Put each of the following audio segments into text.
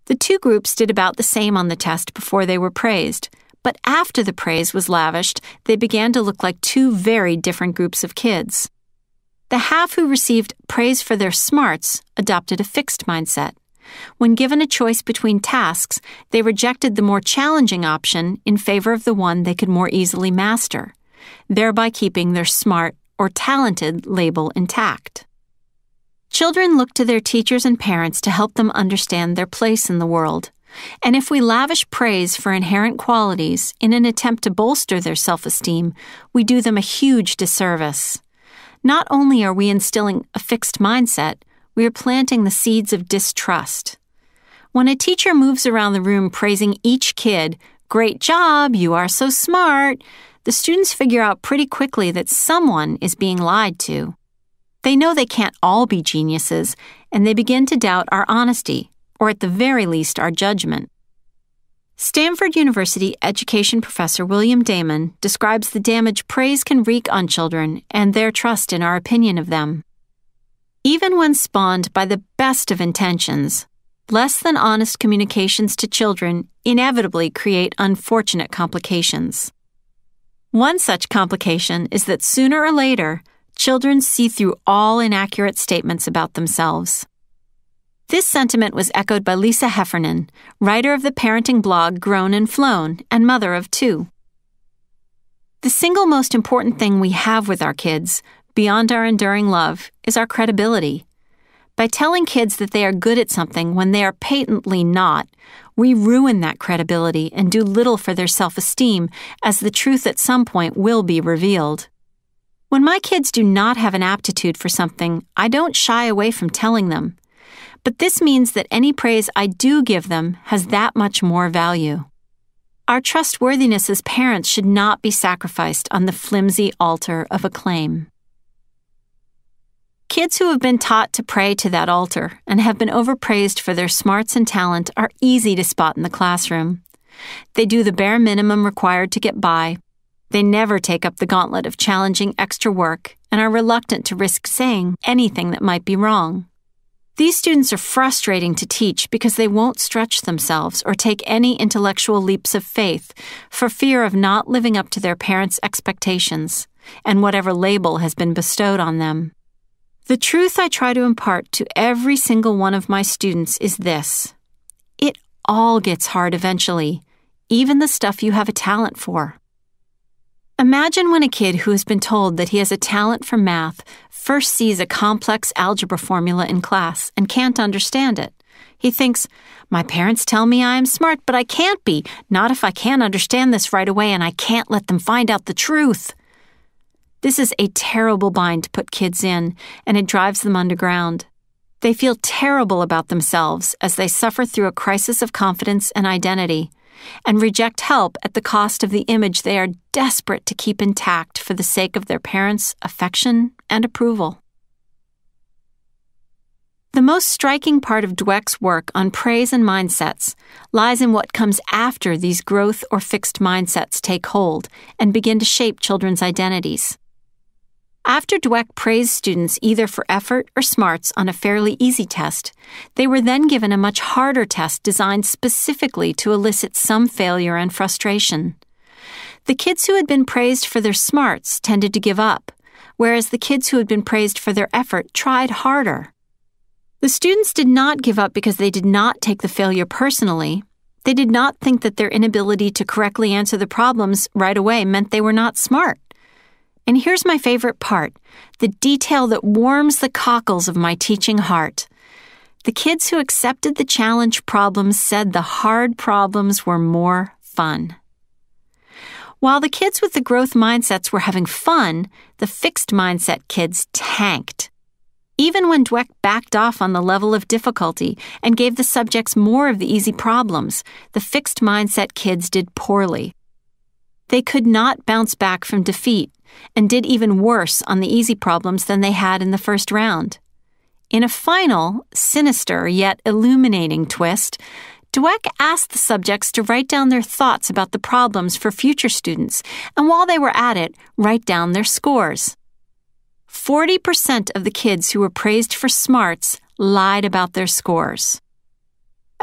The two groups did about the same on the test before they were praised, but after the praise was lavished, they began to look like two very different groups of kids. The half who received praise for their smarts adopted a fixed mindset. When given a choice between tasks, they rejected the more challenging option in favor of the one they could more easily master, thereby keeping their smart or talented label intact. Children look to their teachers and parents to help them understand their place in the world. And if we lavish praise for inherent qualities in an attempt to bolster their self-esteem, we do them a huge disservice. Not only are we instilling a fixed mindset, we are planting the seeds of distrust. When a teacher moves around the room praising each kid, "Great job, you are so smart," the students figure out pretty quickly that someone is being lied to. They know they can't all be geniuses, and they begin to doubt our honesty, or at the very least our judgment. Stanford University education professor William Damon describes the damage praise can wreak on children and their trust in our opinion of them. Even when spawned by the best of intentions, less than honest communications to children inevitably create unfortunate complications. One such complication is that sooner or later, children see through all inaccurate statements about themselves. This sentiment was echoed by Lisa Heffernan, writer of the parenting blog Grown and Flown and mother of two. The single most important thing we have with our kids, beyond our enduring love, is our credibility. By telling kids that they are good at something when they are patently not, we ruin that credibility and do little for their self-esteem, as the truth at some point will be revealed. When my kids do not have an aptitude for something, I don't shy away from telling them. But this means that any praise I do give them has that much more value. Our trustworthiness as parents should not be sacrificed on the flimsy altar of acclaim. Kids who have been taught to pray to that altar and have been overpraised for their smarts and talent are easy to spot in the classroom. They do the bare minimum required to get by. They never take up the gauntlet of challenging extra work and are reluctant to risk saying anything that might be wrong. These students are frustrating to teach because they won't stretch themselves or take any intellectual leaps of faith for fear of not living up to their parents' expectations and whatever label has been bestowed on them. The truth I try to impart to every single one of my students is this: it all gets hard eventually, even the stuff you have a talent for. Imagine when a kid who has been told that he has a talent for math first sees a complex algebra formula in class and can't understand it. He thinks, "My parents tell me I am smart, but I can't be, not if I can't understand this right away and I can't let them find out the truth." This is a terrible bind to put kids in, and it drives them underground. They feel terrible about themselves as they suffer through a crisis of confidence and identity, and reject help at the cost of the image they are desperate to keep intact for the sake of their parents' affection and approval. The most striking part of Dweck's work on praise and mindsets lies in what comes after these growth or fixed mindsets take hold and begin to shape children's identities. After Dweck praised students either for effort or smarts on a fairly easy test, they were then given a much harder test designed specifically to elicit some failure and frustration. The kids who had been praised for their smarts tended to give up, whereas the kids who had been praised for their effort tried harder. The students did not give up because they did not take the failure personally. They did not think that their inability to correctly answer the problems right away meant they were not smart. And here's my favorite part, the detail that warms the cockles of my teaching heart. The kids who accepted the challenge problems said the hard problems were more fun. While the kids with the growth mindsets were having fun, the fixed mindset kids tanked. Even when Dweck backed off on the level of difficulty and gave the subjects more of the easy problems, the fixed mindset kids did poorly. They could not bounce back from defeat and did even worse on the easy problems than they had in the first round. In a final, sinister yet illuminating twist, Dweck asked the subjects to write down their thoughts about the problems for future students, and while they were at it, write down their scores. 40% of the kids who were praised for smarts lied about their scores.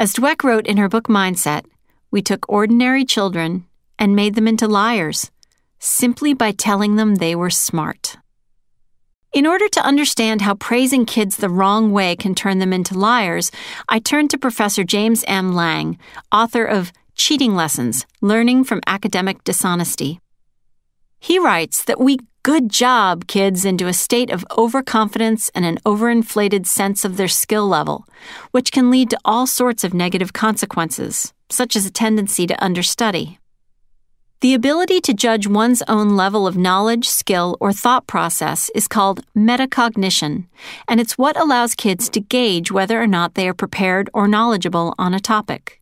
As Dweck wrote in her book Mindset, we took ordinary children and made them into liars, simply by telling them they were smart. In order to understand how praising kids the wrong way can turn them into liars, I turned to Professor James M. Lang, author of Cheating Lessons, Learning from Academic Dishonesty. He writes that we good job kids into a state of overconfidence and an overinflated sense of their skill level, which can lead to all sorts of negative consequences, such as a tendency to understudy. The ability to judge one's own level of knowledge, skill, or thought process is called metacognition, and it's what allows kids to gauge whether or not they are prepared or knowledgeable on a topic.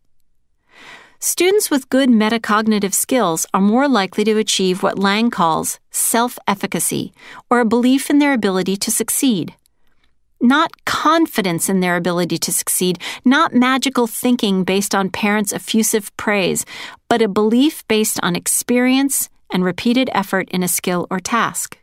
Students with good metacognitive skills are more likely to achieve what Lang calls self-efficacy, or a belief in their ability to succeed. Not confidence in their ability to succeed, not magical thinking based on parents' effusive praise, but a belief based on experience and repeated effort in a skill or task.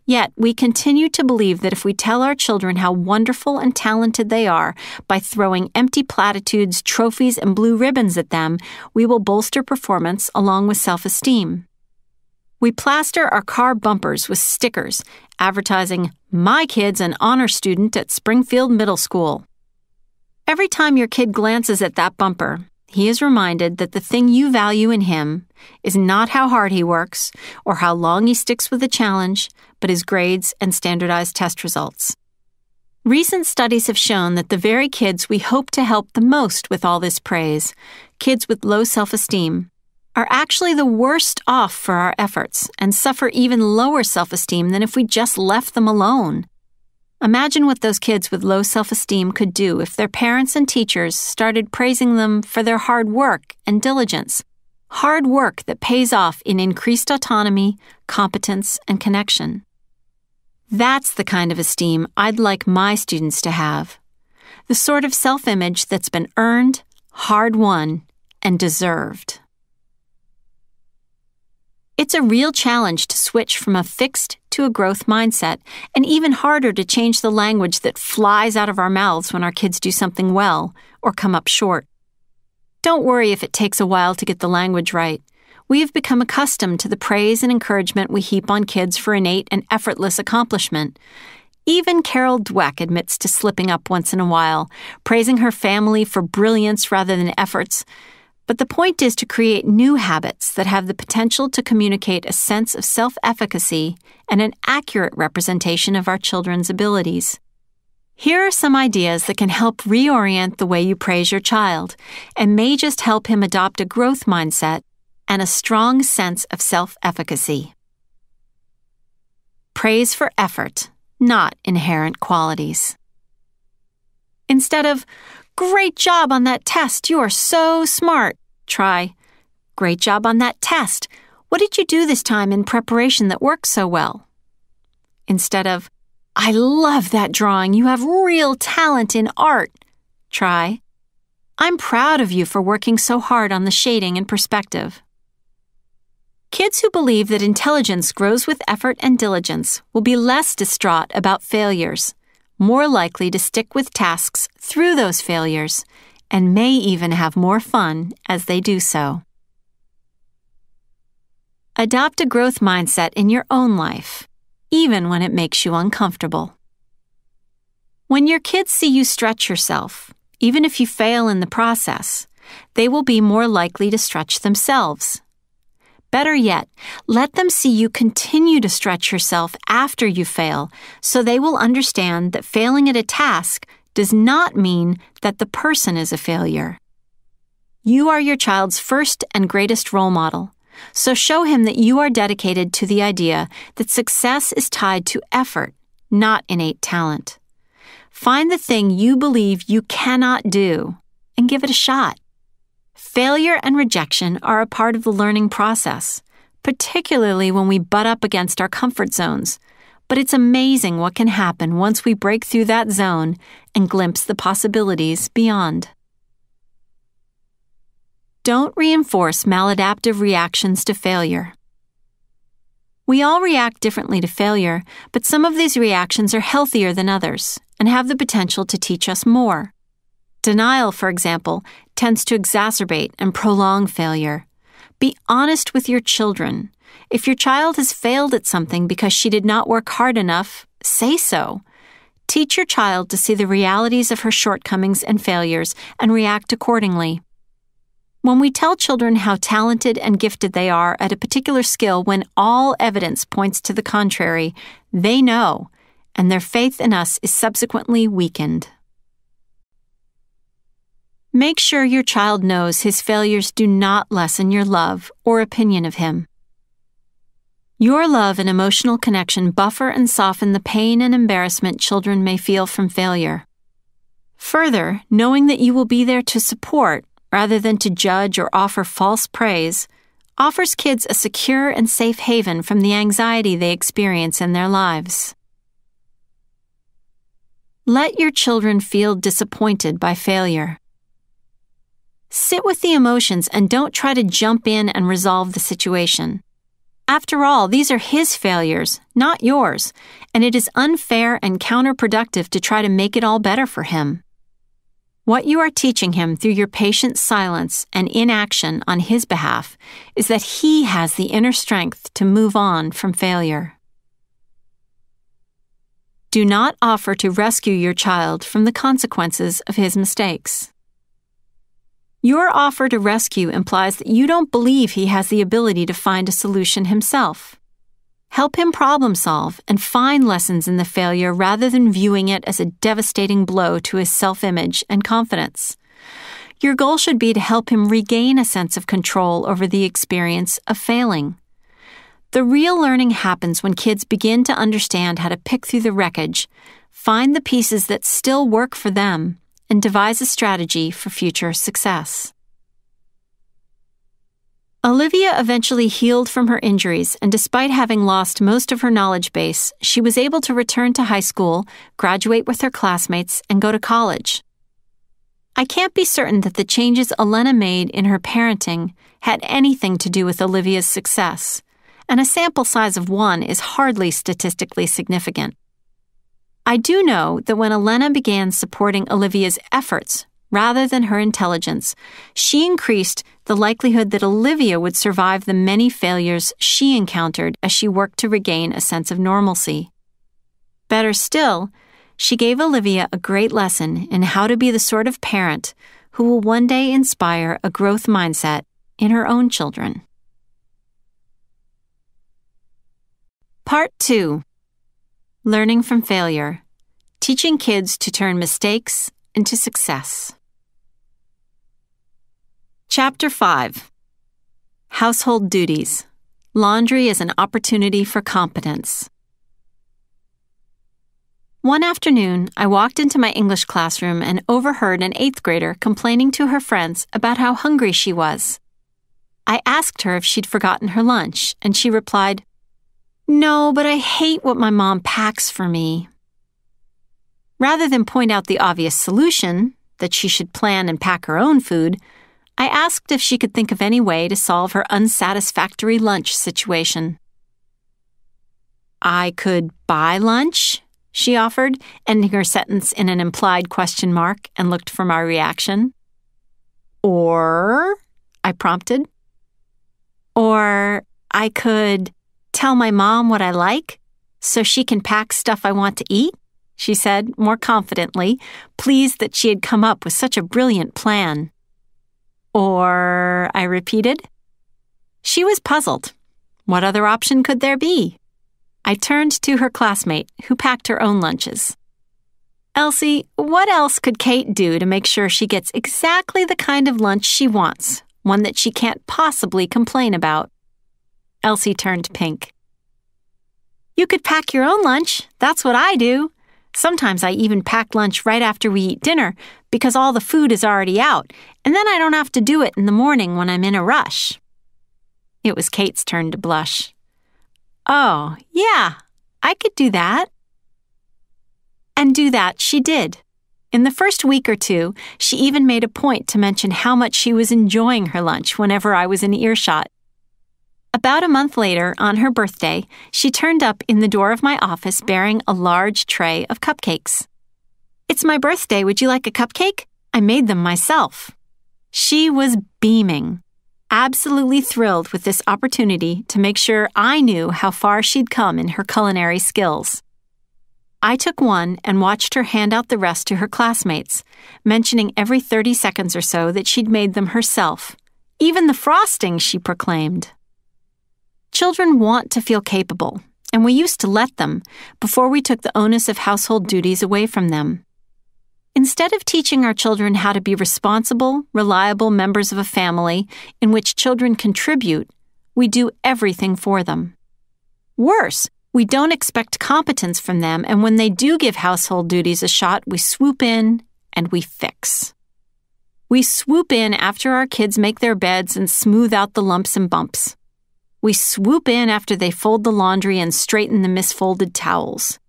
Yet, we continue to believe that if we tell our children how wonderful and talented they are by throwing empty platitudes, trophies, and blue ribbons at them, we will bolster performance along with self-esteem. We plaster our car bumpers with stickers advertising, "My kid's an honor student at Springfield Middle School." Every time your kid glances at that bumper, he is reminded that the thing you value in him is not how hard he works or how long he sticks with a challenge, but his grades and standardized test results. Recent studies have shown that the very kids we hope to help the most with all this praise, kids with low self-esteem, are actually the worst off for our efforts and suffer even lower self-esteem than if we just left them alone. Imagine what those kids with low self-esteem could do if their parents and teachers started praising them for their hard work and diligence, hard work that pays off in increased autonomy, competence, and connection. That's the kind of esteem I'd like my students to have, the sort of self-image that's been earned, hard-won, and deserved. It's a real challenge to switch from a fixed to a growth mindset, and even harder to change the language that flies out of our mouths when our kids do something well or come up short. Don't worry if it takes a while to get the language right. We have become accustomed to the praise and encouragement we heap on kids for innate and effortless accomplishment. Even Carol Dweck admits to slipping up once in a while, praising her family for brilliance rather than efforts. But the point is to create new habits that have the potential to communicate a sense of self-efficacy and an accurate representation of our children's abilities. Here are some ideas that can help reorient the way you praise your child and may just help him adopt a growth mindset and a strong sense of self-efficacy. Praise for effort, not inherent qualities. Instead of, "Great job on that test, you are so smart," try, "Great job on that test. What did you do this time in preparation that worked so well?" Instead of, "I love that drawing, you have real talent in art," try, "I'm proud of you for working so hard on the shading and perspective." Kids who believe that intelligence grows with effort and diligence will be less distraught about failures, more likely to stick with tasks through those failures, and may even have more fun as they do so. Adopt a growth mindset in your own life, even when it makes you uncomfortable. When your kids see you stretch yourself, even if you fail in the process, they will be more likely to stretch themselves. Better yet, let them see you continue to stretch yourself after you fail, so they will understand that failing at a task does not mean that the person is a failure. You are your child's first and greatest role model, so show him that you are dedicated to the idea that success is tied to effort, not innate talent. Find the thing you believe you cannot do and give it a shot. Failure and rejection are a part of the learning process, particularly when we butt up against our comfort zones. But it's amazing what can happen once we break through that zone and glimpse the possibilities beyond. Don't reinforce maladaptive reactions to failure. We all react differently to failure, but some of these reactions are healthier than others and have the potential to teach us more. Denial, for example, tends to exacerbate and prolong failure. Be honest with your children. If your child has failed at something because she did not work hard enough, say so. Teach your child to see the realities of her shortcomings and failures and react accordingly. When we tell children how talented and gifted they are at a particular skill when all evidence points to the contrary, they know, and their faith in us is subsequently weakened. Make sure your child knows his failures do not lessen your love or opinion of him. Your love and emotional connection buffer and soften the pain and embarrassment children may feel from failure. Further, knowing that you will be there to support, rather than to judge or offer false praise, offers kids a secure and safe haven from the anxiety they experience in their lives. Let your children feel disappointed by failure. Sit with the emotions and don't try to jump in and resolve the situation. After all, these are his failures, not yours, and it is unfair and counterproductive to try to make it all better for him. What you are teaching him through your patient silence and inaction on his behalf is that he has the inner strength to move on from failure. Do not offer to rescue your child from the consequences of his mistakes. Your offer to rescue implies that you don't believe he has the ability to find a solution himself. Help him problem solve and find lessons in the failure rather than viewing it as a devastating blow to his self-image and confidence. Your goal should be to help him regain a sense of control over the experience of failing. The real learning happens when kids begin to understand how to pick through the wreckage, find the pieces that still work for them, and devise a strategy for future success. Olivia eventually healed from her injuries, and despite having lost most of her knowledge base, she was able to return to high school, graduate with her classmates, and go to college. I can't be certain that the changes Elena made in her parenting had anything to do with Olivia's success, and a sample size of 1 is hardly statistically significant. I do know that when Elena began supporting Olivia's efforts rather than her intelligence, she increased the likelihood that Olivia would survive the many failures she encountered as she worked to regain a sense of normalcy. Better still, she gave Olivia a great lesson in how to be the sort of parent who will one day inspire a growth mindset in her own children. Part 2. Learning from failure. Teaching kids to turn mistakes into success. Chapter 5. Household duties. Laundry as an opportunity for competence. One afternoon, I walked into my English classroom and overheard an 8th grader complaining to her friends about how hungry she was. I asked her if she'd forgotten her lunch, and she replied, "No, but I hate what my mom packs for me." Rather than point out the obvious solution, that she should plan and pack her own food, I asked if she could think of any way to solve her unsatisfactory lunch situation. "I could buy lunch," she offered, ending her sentence in an implied question mark, and looked for my reaction. "Or," I prompted. "Or I could tell my mom what I like so she can pack stuff I want to eat," she said more confidently, pleased that she had come up with such a brilliant plan. "Or," I repeated. She was puzzled. What other option could there be? I turned to her classmate, who packed her own lunches. "Elsie, what else could Kate do to make sure she gets exactly the kind of lunch she wants, one that she can't possibly complain about?" Elsie turned pink. "You could pack your own lunch. That's what I do. Sometimes I even pack lunch right after we eat dinner because all the food is already out, and then I don't have to do it in the morning when I'm in a rush." It was Kate's turn to blush. "Oh, yeah, I could do that." And do that she did. In the first week or 2, she even made a point to mention how much she was enjoying her lunch whenever I was in earshot. About a month later, on her birthday, she turned up in the door of my office bearing a large tray of cupcakes. "It's my birthday. Would you like a cupcake?" I made them myself. She was beaming, absolutely thrilled with this opportunity to make sure I knew how far she'd come in her culinary skills. I took one and watched her hand out the rest to her classmates, mentioning every 30 seconds or so that she'd made them herself. Even the frosting, she proclaimed. Children want to feel capable, and we used to let them before we took the onus of household duties away from them. Instead of teaching our children how to be responsible, reliable members of a family in which children contribute, we do everything for them. Worse, we don't expect competence from them, and when they do give household duties a shot, we swoop in and we fix. We swoop in after our kids make their beds and smooth out the lumps and bumps. We swoop in after they fold the laundry and straighten the misfolded towels.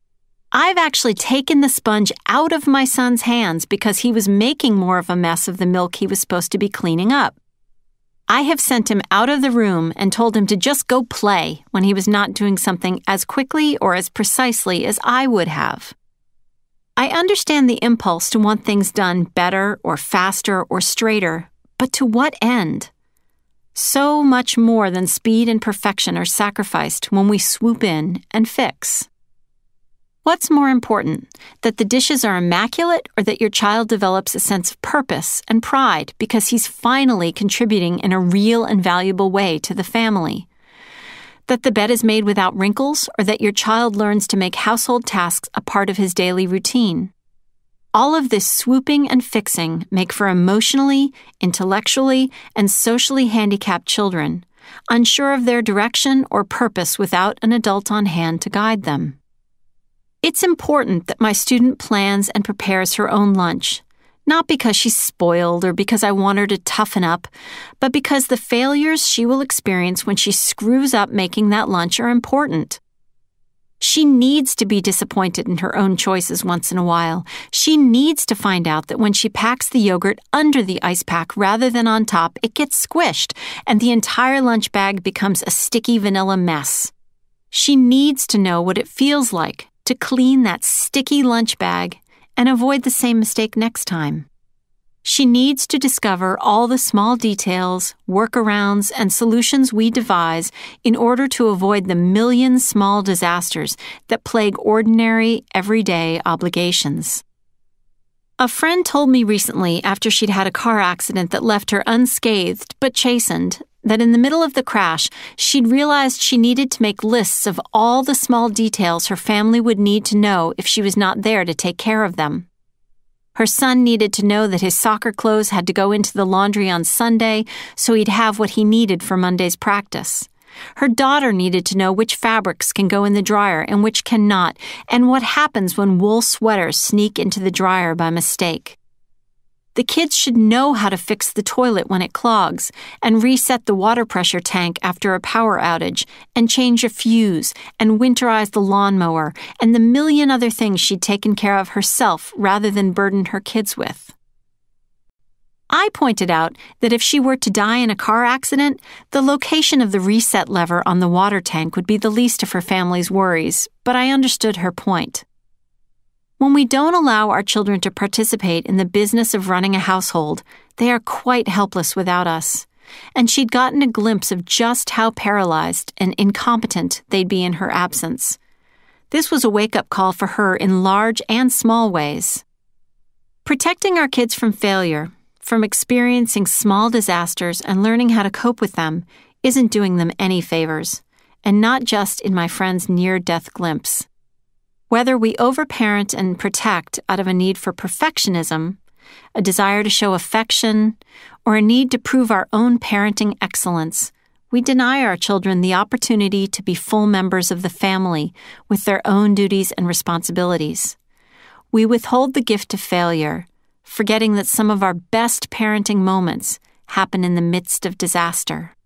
I've actually taken the sponge out of my son's hands because he was making more of a mess of the milk he was supposed to be cleaning up. I have sent him out of the room and told him to just go play when he was not doing something as quickly or as precisely as I would have. I understand the impulse to want things done better or faster or straighter, but to what end? So much more than speed and perfection are sacrificed when we swoop in and fix. What's more important, that the dishes are immaculate or that your child develops a sense of purpose and pride because he's finally contributing in a real and valuable way to the family? That the bed is made without wrinkles or that your child learns to make household tasks a part of his daily routine? All of this swooping and fixing make for emotionally, intellectually, and socially handicapped children, unsure of their direction or purpose without an adult on hand to guide them. It's important that my student plans and prepares her own lunch, not because she's spoiled or because I want her to toughen up, but because the failures she will experience when she screws up making that lunch are important. She needs to be disappointed in her own choices once in a while. She needs to find out that when she packs the yogurt under the ice pack rather than on top, it gets squished and the entire lunch bag becomes a sticky vanilla mess. She needs to know what it feels like to clean that sticky lunch bag and avoid the same mistake next time. She needs to discover all the small details, workarounds, and solutions we devise in order to avoid the million small disasters that plague ordinary, everyday obligations. A friend told me recently, after she'd had a car accident that left her unscathed but chastened, that in the middle of the crash, she'd realized she needed to make lists of all the small details her family would need to know if she was not there to take care of them. Her son needed to know that his soccer clothes had to go into the laundry on Sunday so he'd have what he needed for Monday's practice. Her daughter needed to know which fabrics can go in the dryer and which cannot, and what happens when wool sweaters sneak into the dryer by mistake. The kids should know how to fix the toilet when it clogs, and reset the water pressure tank after a power outage, and change a fuse, and winterize the lawnmower, and the million other things she'd taken care of herself rather than burden her kids with. I pointed out that if she were to die in a car accident, the location of the reset lever on the water tank would be the least of her family's worries, but I understood her point. When we don't allow our children to participate in the business of running a household, they are quite helpless without us. And she'd gotten a glimpse of just how paralyzed and incompetent they'd be in her absence. This was a wake-up call for her in large and small ways. Protecting our kids from failure, from experiencing small disasters and learning how to cope with them, isn't doing them any favors, and not just in my friend's near-death glimpse. Whether we overparent and protect out of a need for perfectionism, a desire to show affection, or a need to prove our own parenting excellence, we deny our children the opportunity to be full members of the family with their own duties and responsibilities. We withhold the gift of failure, forgetting that some of our best parenting moments happen in the midst of disaster.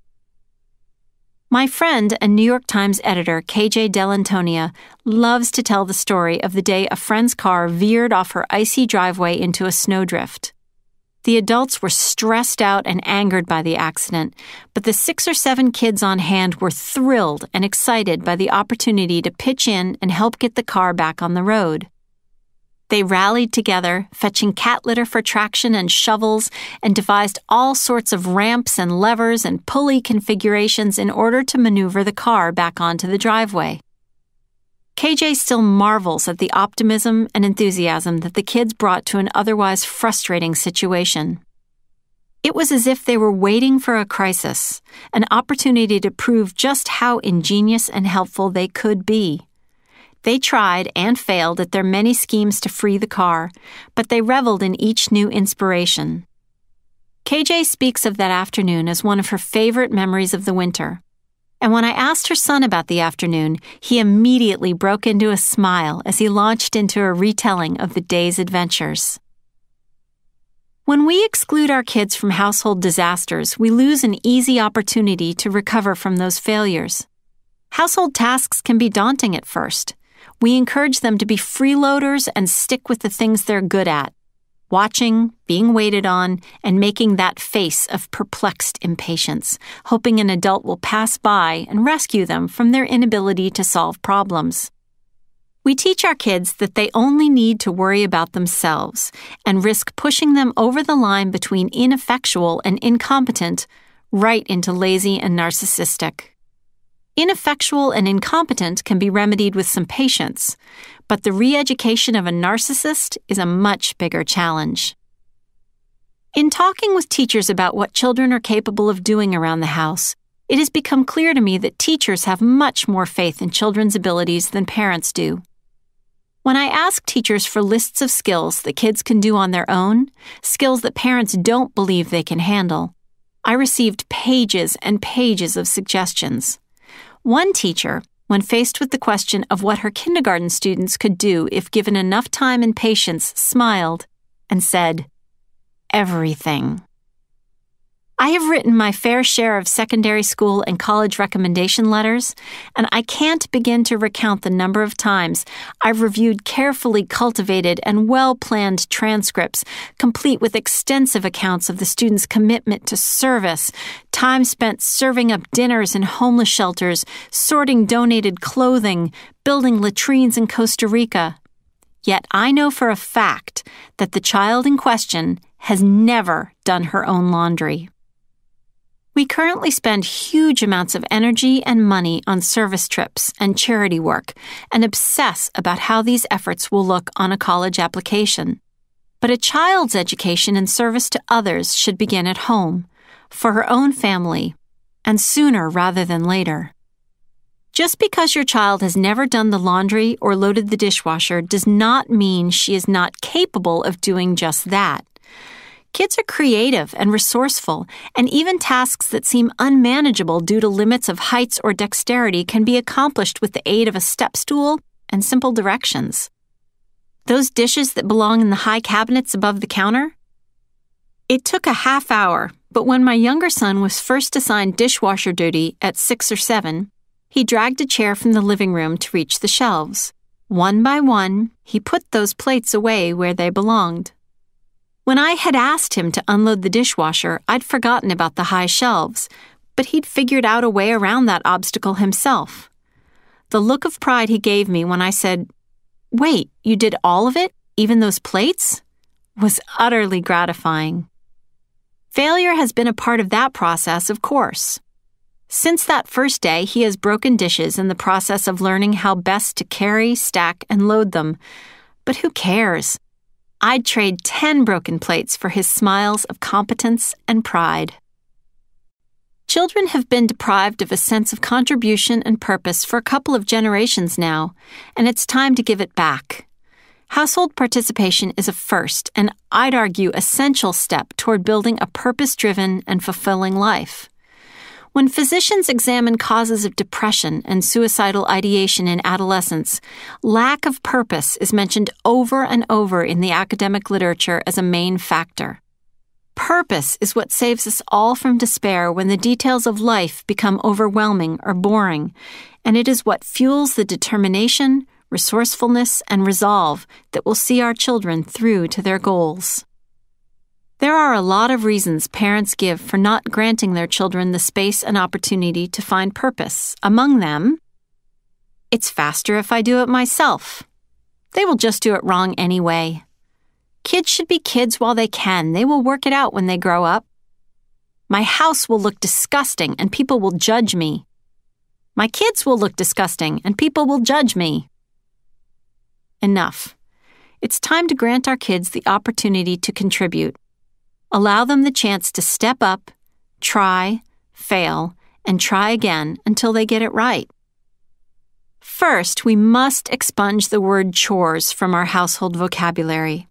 My friend and New York Times editor KJ Dell'Antonia loves to tell the story of the day a friend's car veered off her icy driveway into a snowdrift. The adults were stressed out and angered by the accident, but the 6 or 7 kids on hand were thrilled and excited by the opportunity to pitch in and help get the car back on the road. They rallied together, fetching cat litter for traction and shovels, and devised all sorts of ramps and levers and pulley configurations in order to maneuver the car back onto the driveway. KJ still marvels at the optimism and enthusiasm that the kids brought to an otherwise frustrating situation. It was as if they were waiting for a crisis, an opportunity to prove just how ingenious and helpful they could be. They tried and failed at their many schemes to free the car, but they reveled in each new inspiration. KJ speaks of that afternoon as one of her favorite memories of the winter. And when I asked her son about the afternoon, he immediately broke into a smile as he launched into a retelling of the day's adventures. When we exclude our kids from household disasters, we lose an easy opportunity to recover from those failures. Household tasks can be daunting at first. We encourage them to be freeloaders and stick with the things they're good at: watching, being waited on, and making that face of perplexed impatience, hoping an adult will pass by and rescue them from their inability to solve problems. We teach our kids that they only need to worry about themselves and risk pushing them over the line between ineffectual and incompetent, right into lazy and narcissistic. Ineffectual and incompetent can be remedied with some patience, but the re-education of a narcissist is a much bigger challenge. In talking with teachers about what children are capable of doing around the house, it has become clear to me that teachers have much more faith in children's abilities than parents do. When I ask teachers for lists of skills that kids can do on their own, skills that parents don't believe they can handle, I received pages and pages of suggestions. One teacher, when faced with the question of what her kindergarten students could do if given enough time and patience, smiled and said, "Everything." I have written my fair share of secondary school and college recommendation letters, and I can't begin to recount the number of times I've reviewed carefully cultivated and well-planned transcripts, complete with extensive accounts of the students' commitment to service, time spent serving up dinners in homeless shelters, sorting donated clothing, building latrines in Costa Rica. Yet I know for a fact that the child in question has never done her own laundry. We currently spend huge amounts of energy and money on service trips and charity work and obsess about how these efforts will look on a college application. But a child's education and service to others should begin at home, for her own family, and sooner rather than later. Just because your child has never done the laundry or loaded the dishwasher does not mean she is not capable of doing just that. Kids are creative and resourceful, and even tasks that seem unmanageable due to limits of heights or dexterity can be accomplished with the aid of a step stool and simple directions. Those dishes that belong in the high cabinets above the counter? It took a half hour, but when my younger son was first assigned dishwasher duty at 6 or 7, he dragged a chair from the living room to reach the shelves. One by one, he put those plates away where they belonged. When I had asked him to unload the dishwasher, I'd forgotten about the high shelves, but he'd figured out a way around that obstacle himself. The look of pride he gave me when I said, "Wait, you did all of it, even those plates?" was utterly gratifying. Failure has been a part of that process, of course. Since that first day, he has broken dishes in the process of learning how best to carry, stack, and load them. But who cares? I'd trade 10 broken plates for his smiles of competence and pride. Children have been deprived of a sense of contribution and purpose for a couple of generations now, and it's time to give it back. Household participation is a first, and I'd argue essential step toward building a purpose-driven and fulfilling life. When physicians examine causes of depression and suicidal ideation in adolescents, lack of purpose is mentioned over and over in the academic literature as a main factor. Purpose is what saves us all from despair when the details of life become overwhelming or boring, and it is what fuels the determination, resourcefulness, and resolve that will see our children through to their goals. There are a lot of reasons parents give for not granting their children the space and opportunity to find purpose. Among them, "It's faster if I do it myself." They will just do it wrong anyway. Kids should be kids while they can. They will work it out when they grow up. My house will look disgusting and people will judge me. My kids will look disgusting and people will judge me. Enough. It's time to grant our kids the opportunity to contribute. Allow them the chance to step up, try, fail, and try again until they get it right. First, we must expunge the word chores from our household vocabulary.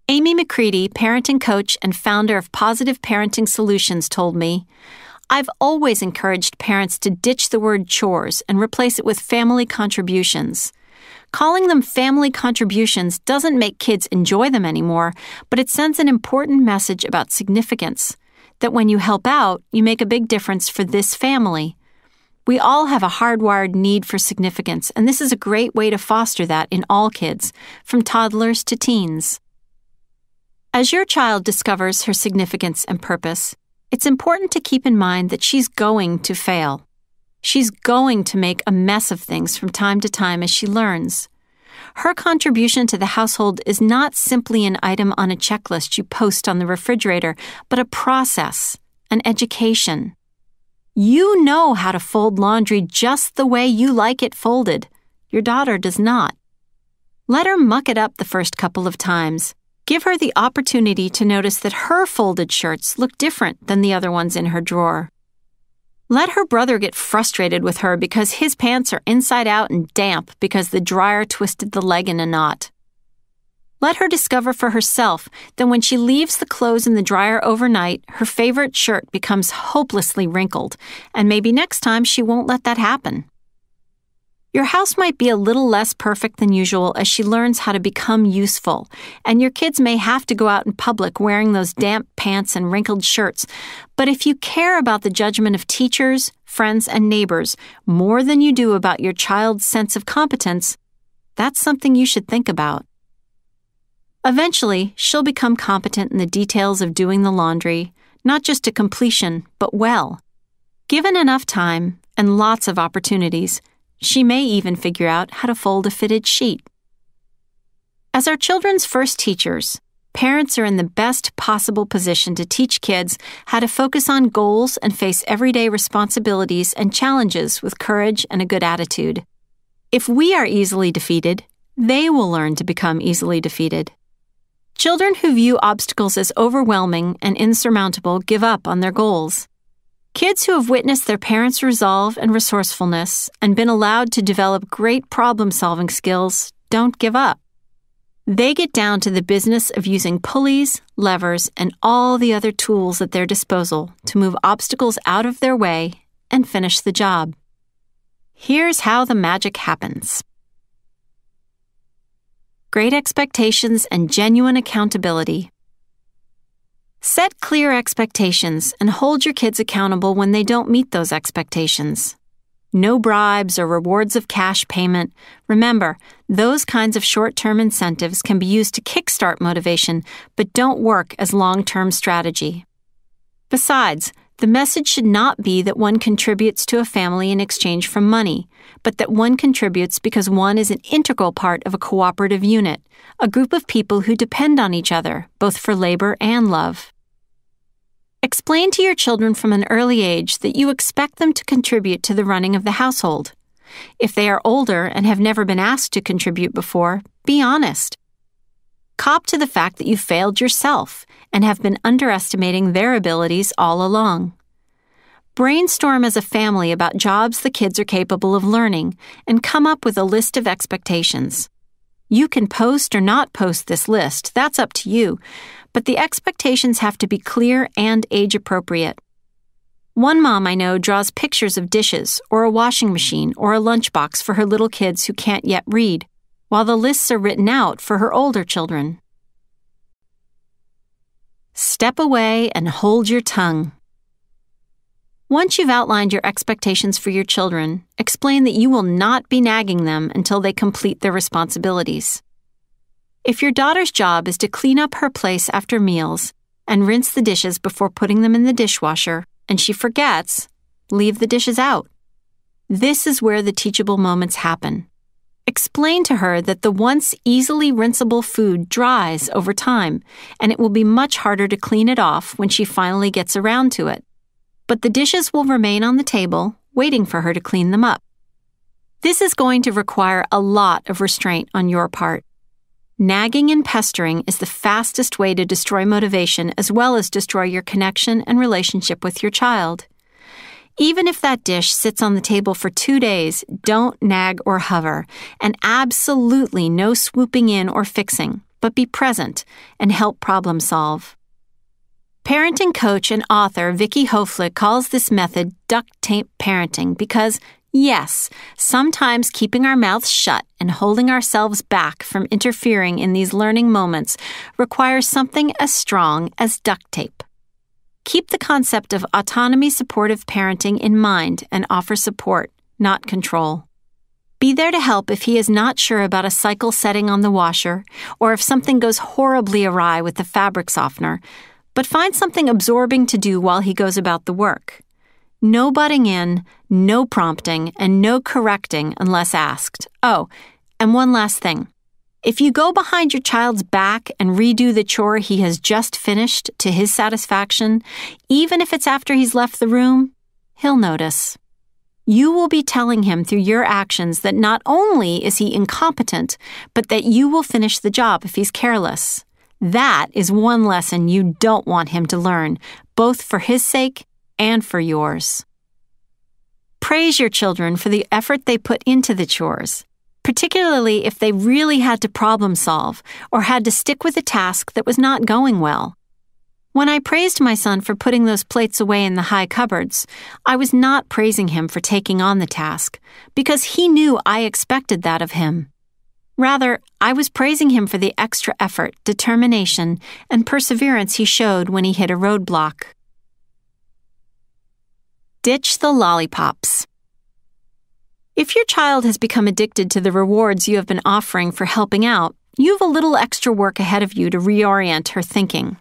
Amy McCready, parenting coach and founder of Positive Parenting Solutions, told me, "I've always encouraged parents to ditch the word chores and replace it with family contributions. Calling them family contributions doesn't make kids enjoy them anymore, but it sends an important message about significance, that when you help out, you make a big difference for this family. We all have a hardwired need for significance, and this is a great way to foster that in all kids, from toddlers to teens." As your child discovers her significance and purpose, it's important to keep in mind that she's going to fail. She's going to make a mess of things from time to time as she learns. Her contribution to the household is not simply an item on a checklist you post on the refrigerator, but a process, an education. You know how to fold laundry just the way you like it folded. Your daughter does not. Let her muck it up the first couple of times. Give her the opportunity to notice that her folded shirts look different than the other ones in her drawer. Let her brother get frustrated with her because his pants are inside out and damp because the dryer twisted the leg in a knot. Let her discover for herself that when she leaves the clothes in the dryer overnight, her favorite shirt becomes hopelessly wrinkled, and maybe next time she won't let that happen. Your house might be a little less perfect than usual as she learns how to become useful, and your kids may have to go out in public wearing those damp pants and wrinkled shirts. But if you care about the judgment of teachers, friends, and neighbors more than you do about your child's sense of competence, that's something you should think about. Eventually, she'll become competent in the details of doing the laundry, not just to completion, but well. Given enough time and lots of opportunities, she may even figure out how to fold a fitted sheet. As our children's first teachers, parents are in the best possible position to teach kids how to focus on goals and face everyday responsibilities and challenges with courage and a good attitude. If we are easily defeated, they will learn to become easily defeated. Children who view obstacles as overwhelming and insurmountable give up on their goals. Kids who have witnessed their parents' resolve and resourcefulness and been allowed to develop great problem-solving skills don't give up. They get down to the business of using pulleys, levers, and all the other tools at their disposal to move obstacles out of their way and finish the job. Here's how the magic happens. Great expectations and genuine accountability. Set clear expectations and hold your kids accountable when they don't meet those expectations. No bribes or rewards of cash payment. Remember, those kinds of short-term incentives can be used to kickstart motivation, but don't work as long-term strategy. Besides, the message should not be that one contributes to a family in exchange for money, but that one contributes because one is an integral part of a cooperative unit, a group of people who depend on each other, both for labor and love. Explain to your children from an early age that you expect them to contribute to the running of the household. If they are older and have never been asked to contribute before, be honest. Cop to the fact that you failed yourself and have been underestimating their abilities all along. Brainstorm as a family about jobs the kids are capable of learning and come up with a list of expectations. You can post or not post this list, that's up to you, but the expectations have to be clear and age-appropriate. One mom I know draws pictures of dishes or a washing machine or a lunchbox for her little kids who can't yet read, while the lists are written out for her older children. Step away and hold your tongue. Once you've outlined your expectations for your children, explain that you will not be nagging them until they complete their responsibilities. If your daughter's job is to clean up her place after meals and rinse the dishes before putting them in the dishwasher, and she forgets, leave the dishes out. This is where the teachable moments happen. Explain to her that the once easily rinsable food dries over time, and it will be much harder to clean it off when she finally gets around to it. But the dishes will remain on the table, waiting for her to clean them up. This is going to require a lot of restraint on your part. Nagging and pestering is the fastest way to destroy motivation as well as destroy your connection and relationship with your child. Even if that dish sits on the table for 2 days, don't nag or hover, and absolutely no swooping in or fixing, but be present and help problem solve. Parenting coach and author Vicki Hoflick calls this method duct tape parenting because, yes, sometimes keeping our mouths shut and holding ourselves back from interfering in these learning moments requires something as strong as duct tape. Keep the concept of autonomy supportive parenting in mind and offer support, not control. Be there to help if he is not sure about a cycle setting on the washer or if something goes horribly awry with the fabric softener, but find something absorbing to do while he goes about the work. No butting in, no prompting, and no correcting unless asked. Oh, and one last thing. If you go behind your child's back and redo the chore he has just finished to his satisfaction, even if it's after he's left the room, he'll notice. You will be telling him through your actions that not only is he incompetent, but that you will finish the job if he's careless. That is one lesson you don't want him to learn, both for his sake and for yours. Praise your children for the effort they put into the chores, particularly if they really had to problem solve or had to stick with a task that was not going well. When I praised my son for putting those plates away in the high cupboards, I was not praising him for taking on the task, because he knew I expected that of him. Rather, I was praising him for the extra effort, determination, and perseverance he showed when he hit a roadblock. Ditch the lollipops. If your child has become addicted to the rewards you have been offering for helping out, you have a little extra work ahead of you to reorient her thinking.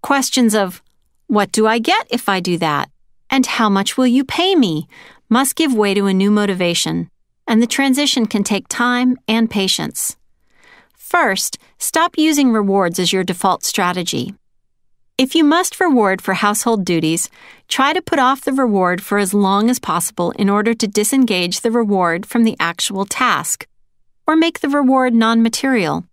Questions of, what do I get if I do that? And how much will you pay me? Must give way to a new motivation, and the transition can take time and patience. First, stop using rewards as your default strategy. If you must reward for household duties, try to put off the reward for as long as possible in order to disengage the reward from the actual task, or make the reward non-material.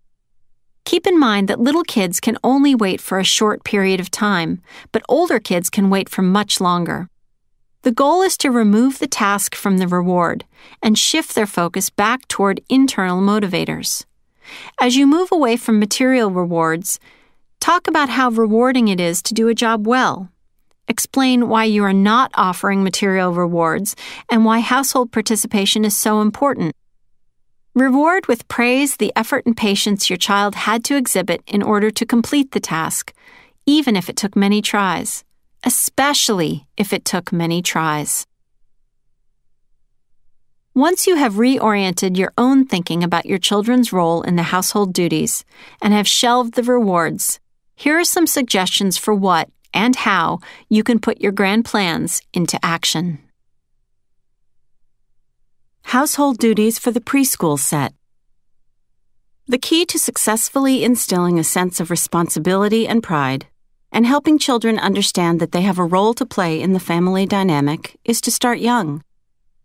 Keep in mind that little kids can only wait for a short period of time, but older kids can wait for much longer. The goal is to remove the task from the reward and shift their focus back toward internal motivators. As you move away from material rewards, talk about how rewarding it is to do a job well. Explain why you are not offering material rewards and why household participation is so important. Reward with praise the effort and patience your child had to exhibit in order to complete the task, even if it took many tries, especially if it took many tries. Once you have reoriented your own thinking about your children's role in the household duties and have shelved the rewards, here are some suggestions for what and how you can put your grand plans into action. Household duties for the preschool set. The key to successfully instilling a sense of responsibility and pride, and helping children understand that they have a role to play in the family dynamic, is to start young.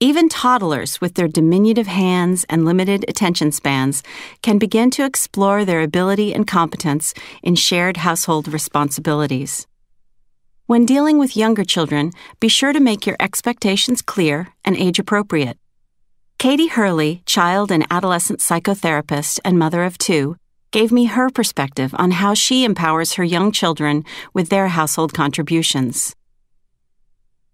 Even toddlers with their diminutive hands and limited attention spans can begin to explore their ability and competence in shared household responsibilities. When dealing with younger children, be sure to make your expectations clear and age-appropriate. Katie Hurley, child and adolescent psychotherapist and mother of 2, gave me her perspective on how she empowers her young children with their household contributions.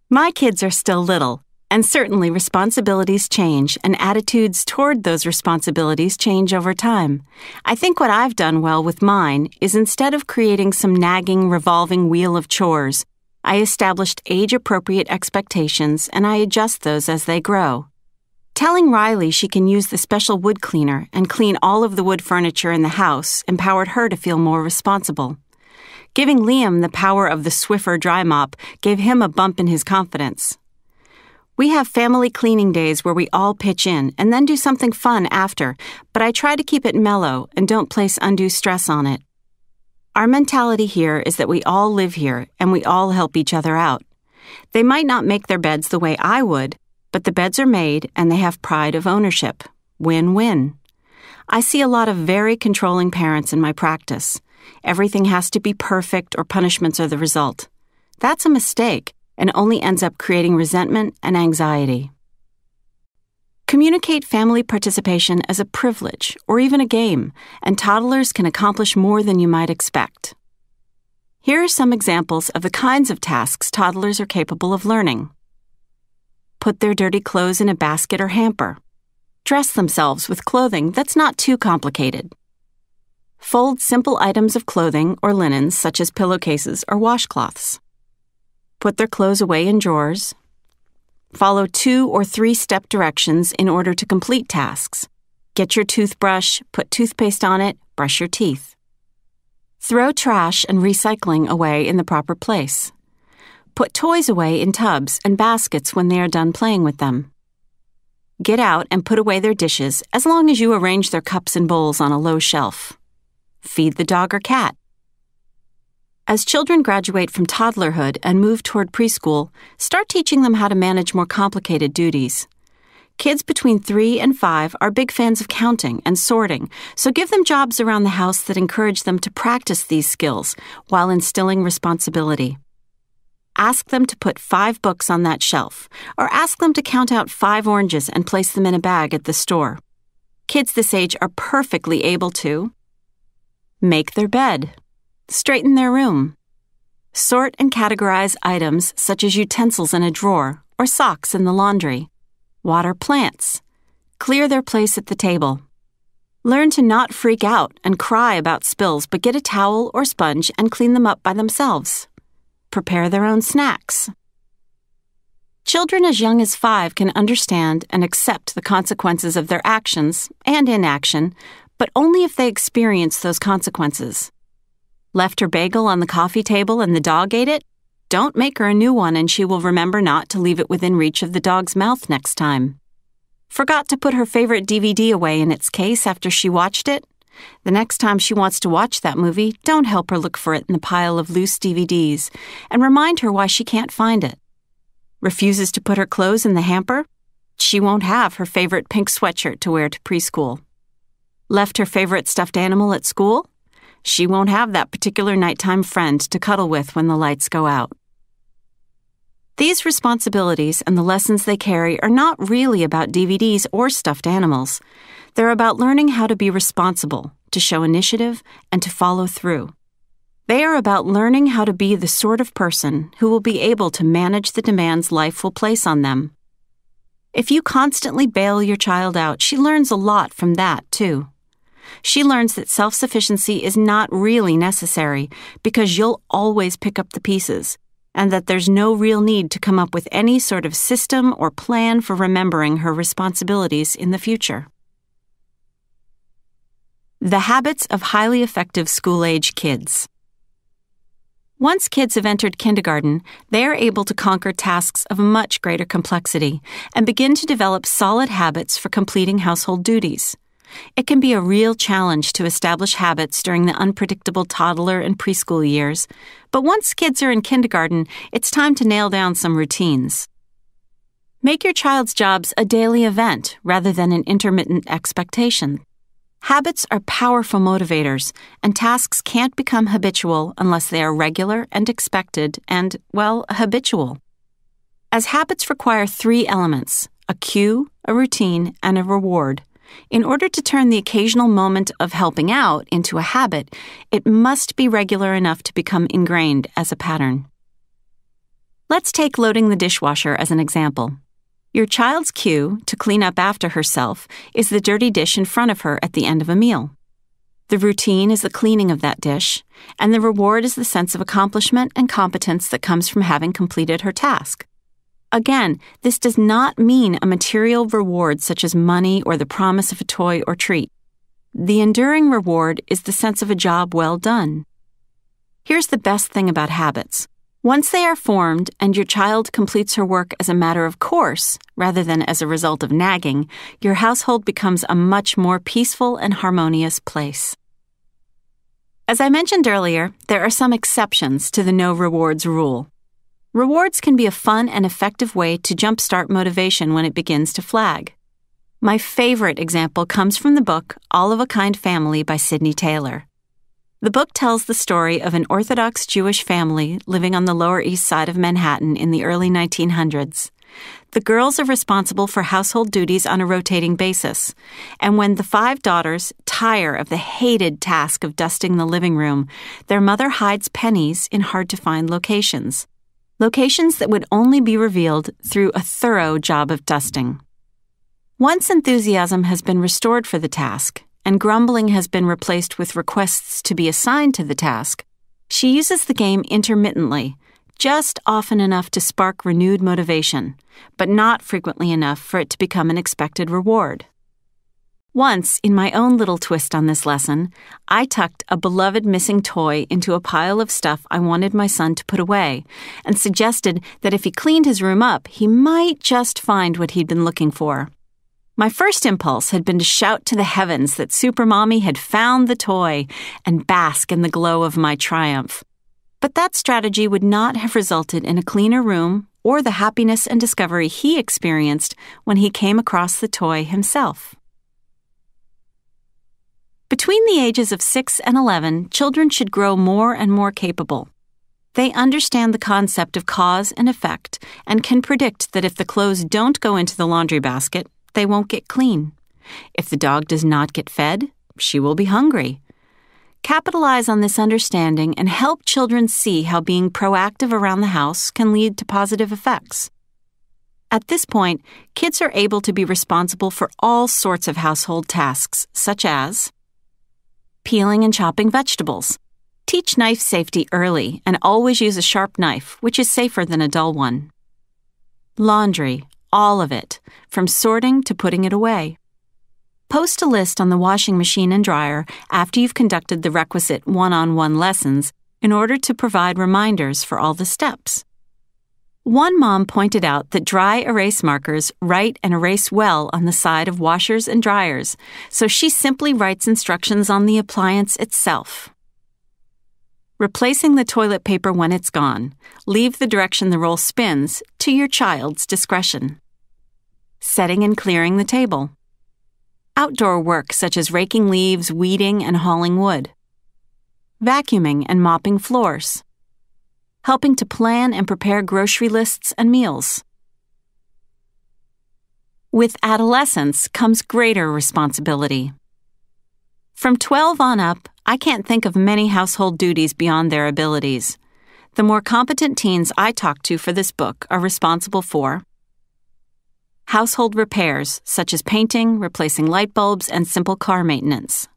My kids are still little, and certainly responsibilities change and attitudes toward those responsibilities change over time. I think what I've done well with mine is instead of creating some nagging, revolving wheel of chores, I established age-appropriate expectations and I adjust those as they grow. Telling Riley she can use the special wood cleaner and clean all of the wood furniture in the house empowered her to feel more responsible. Giving Liam the power of the Swiffer dry mop gave him a bump in his confidence. We have family cleaning days where we all pitch in and then do something fun after, but I try to keep it mellow and don't place undue stress on it. Our mentality here is that we all live here and we all help each other out. They might not make their beds the way I would, but the beds are made and they have pride of ownership. Win-win. I see a lot of very controlling parents in my practice. Everything has to be perfect or punishments are the result. That's a mistake and only ends up creating resentment and anxiety. Communicate family participation as a privilege or even a game, and toddlers can accomplish more than you might expect. Here are some examples of the kinds of tasks toddlers are capable of learning. Put their dirty clothes in a basket or hamper. Dress themselves with clothing that's not too complicated. Fold simple items of clothing or linens such as pillowcases or washcloths. Put their clothes away in drawers. Follow 2 or 3-step directions in order to complete tasks. Get your toothbrush, put toothpaste on it, brush your teeth. Throw trash and recycling away in the proper place. Put toys away in tubs and baskets when they are done playing with them. Get out and put away their dishes as long as you arrange their cups and bowls on a low shelf. Feed the dog or cat. As children graduate from toddlerhood and move toward preschool, start teaching them how to manage more complicated duties. Kids between 3 and 5 are big fans of counting and sorting, so give them jobs around the house that encourage them to practice these skills while instilling responsibility. Ask them to put 5 books on that shelf, or ask them to count out 5 oranges and place them in a bag at the store. Kids this age are perfectly able to make their bed, straighten their room, sort and categorize items such as utensils in a drawer or socks in the laundry, water plants, clear their place at the table. Learn to not freak out and cry about spills, but get a towel or sponge and clean them up by themselves. Prepare their own snacks. Children as young as 5 can understand and accept the consequences of their actions and inaction, but only if they experience those consequences. Left her bagel on the coffee table and the dog ate it? Don't make her a new one and she will remember not to leave it within reach of the dog's mouth next time. Forgot to put her favorite DVD away in its case after she watched it? The next time she wants to watch that movie, don't help her look for it in the pile of loose DVDs and remind her why she can't find it. Refuses to put her clothes in the hamper? She won't have her favorite pink sweatshirt to wear to preschool. Left her favorite stuffed animal at school? She won't have that particular nighttime friend to cuddle with when the lights go out. These responsibilities and the lessons they carry are not really about DVDs or stuffed animals. They're about learning how to be responsible, to show initiative, and to follow through. They are about learning how to be the sort of person who will be able to manage the demands life will place on them. If you constantly bail your child out, she learns a lot from that, too. She learns that self-sufficiency is not really necessary because you'll always pick up the pieces, and that there's no real need to come up with any sort of system or plan for remembering her responsibilities in the future. The habits of highly effective school-age kids. Once kids have entered kindergarten, they are able to conquer tasks of much greater complexity and begin to develop solid habits for completing household duties. It can be a real challenge to establish habits during the unpredictable toddler and preschool years, but once kids are in kindergarten, it's time to nail down some routines. Make your child's jobs a daily event rather than an intermittent expectation. Habits are powerful motivators, and tasks can't become habitual unless they are regular and expected and, well, habitual. As habits require 3 elements, a cue, a routine, and a reward. In order to turn the occasional moment of helping out into a habit, it must be regular enough to become ingrained as a pattern. Let's take loading the dishwasher as an example. Your child's cue to clean up after herself is the dirty dish in front of her at the end of a meal. The routine is the cleaning of that dish, and the reward is the sense of accomplishment and competence that comes from having completed her task. Again, this does not mean a material reward such as money or the promise of a toy or treat. The enduring reward is the sense of a job well done. Here's the best thing about habits. Once they are formed and your child completes her work as a matter of course, rather than as a result of nagging, your household becomes a much more peaceful and harmonious place. As I mentioned earlier, there are some exceptions to the no rewards rule. Rewards can be a fun and effective way to jumpstart motivation when it begins to flag. My favorite example comes from the book All of a Kind Family by Sidney Taylor. The book tells the story of an Orthodox Jewish family living on the Lower East Side of Manhattan in the early 1900s. The girls are responsible for household duties on a rotating basis, and when the 5 daughters tire of the hated task of dusting the living room, their mother hides pennies in hard-to-find locations that would only be revealed through a thorough job of dusting. Once enthusiasm has been restored for the task, and grumbling has been replaced with requests to be assigned to the task, she uses the game intermittently, just often enough to spark renewed motivation, but not frequently enough for it to become an expected reward. Once, in my own little twist on this lesson, I tucked a beloved missing toy into a pile of stuff I wanted my son to put away, and suggested that if he cleaned his room up, he might just find what he'd been looking for. My first impulse had been to shout to the heavens that Super Mommy had found the toy and bask in the glow of my triumph. But that strategy would not have resulted in a cleaner room or the happiness and discovery he experienced when he came across the toy himself. Between the ages of 6 and 11, children should grow more and more capable. They understand the concept of cause and effect and can predict that if the clothes don't go into the laundry basket, they won't get clean. If the dog does not get fed, she will be hungry. Capitalize on this understanding and help children see how being proactive around the house can lead to positive effects. At this point, kids are able to be responsible for all sorts of household tasks, such as peeling and chopping vegetables. Teach knife safety early and always use a sharp knife, which is safer than a dull one. Laundry. All of it, from sorting to putting it away. Post a list on the washing machine and dryer after you've conducted the requisite one-on-one lessons in order to provide reminders for all the steps. One mom pointed out that dry erase markers write and erase well on the side of washers and dryers, so she simply writes instructions on the appliance itself. Replacing the toilet paper when it's gone. Leave the direction the roll spins to your child's discretion. Setting and clearing the table. Outdoor work such as raking leaves, weeding, and hauling wood. Vacuuming and mopping floors. Helping to plan and prepare grocery lists and meals. With adolescence comes greater responsibility. From 12 on up, I can't think of many household duties beyond their abilities. The more competent teens I talk to for this book are responsible for household repairs, such as painting, replacing light bulbs, and simple car maintenance.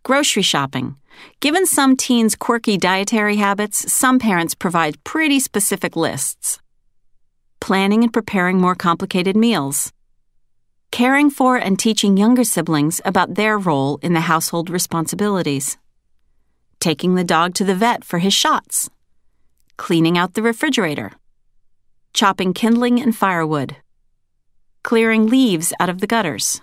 Grocery shopping. Given some teens' quirky dietary habits, some parents provide pretty specific lists. Planning and preparing more complicated meals. Caring for and teaching younger siblings about their role in the household responsibilities. Taking the dog to the vet for his shots. Cleaning out the refrigerator. Chopping kindling and firewood. Clearing leaves out of the gutters.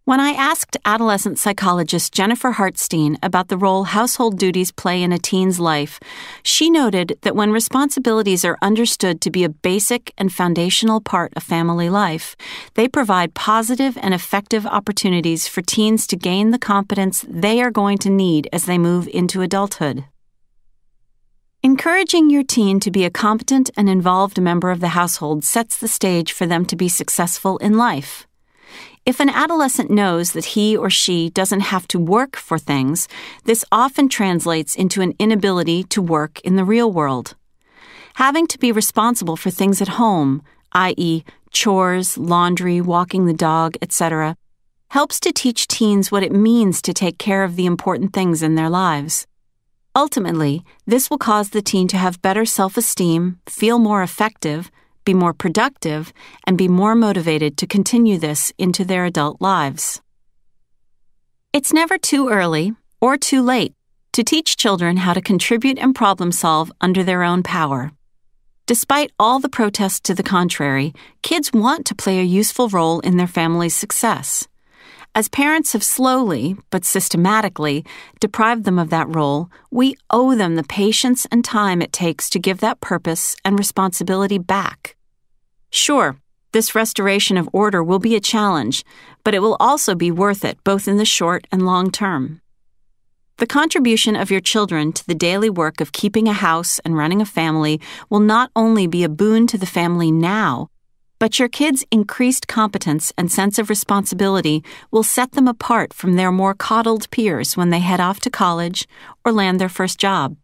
When I asked adolescent psychologist Jennifer Hartstein about the role household duties play in a teen's life, she noted that when responsibilities are understood to be a basic and foundational part of family life, they provide positive and effective opportunities for teens to gain the competence they are going to need as they move into adulthood. Encouraging your teen to be a competent and involved member of the household sets the stage for them to be successful in life. If an adolescent knows that he or she doesn't have to work for things, this often translates into an inability to work in the real world. Having to be responsible for things at home, i.e., chores, laundry, walking the dog, etc., helps to teach teens what it means to take care of the important things in their lives. Ultimately, this will cause the teen to have better self-esteem, feel more effective, be more productive, and be more motivated to continue this into their adult lives. It's never too early or too late to teach children how to contribute and problem solve under their own power. Despite all the protests to the contrary, kids want to play a useful role in their family's success. As parents have slowly, but systematically, deprived them of that role, we owe them the patience and time it takes to give that purpose and responsibility back. Sure, this restoration of order will be a challenge, but it will also be worth it both in the short and long term. The contribution of your children to the daily work of keeping a house and running a family will not only be a boon to the family now, but your kids' increased competence and sense of responsibility will set them apart from their more coddled peers when they head off to college or land their first job.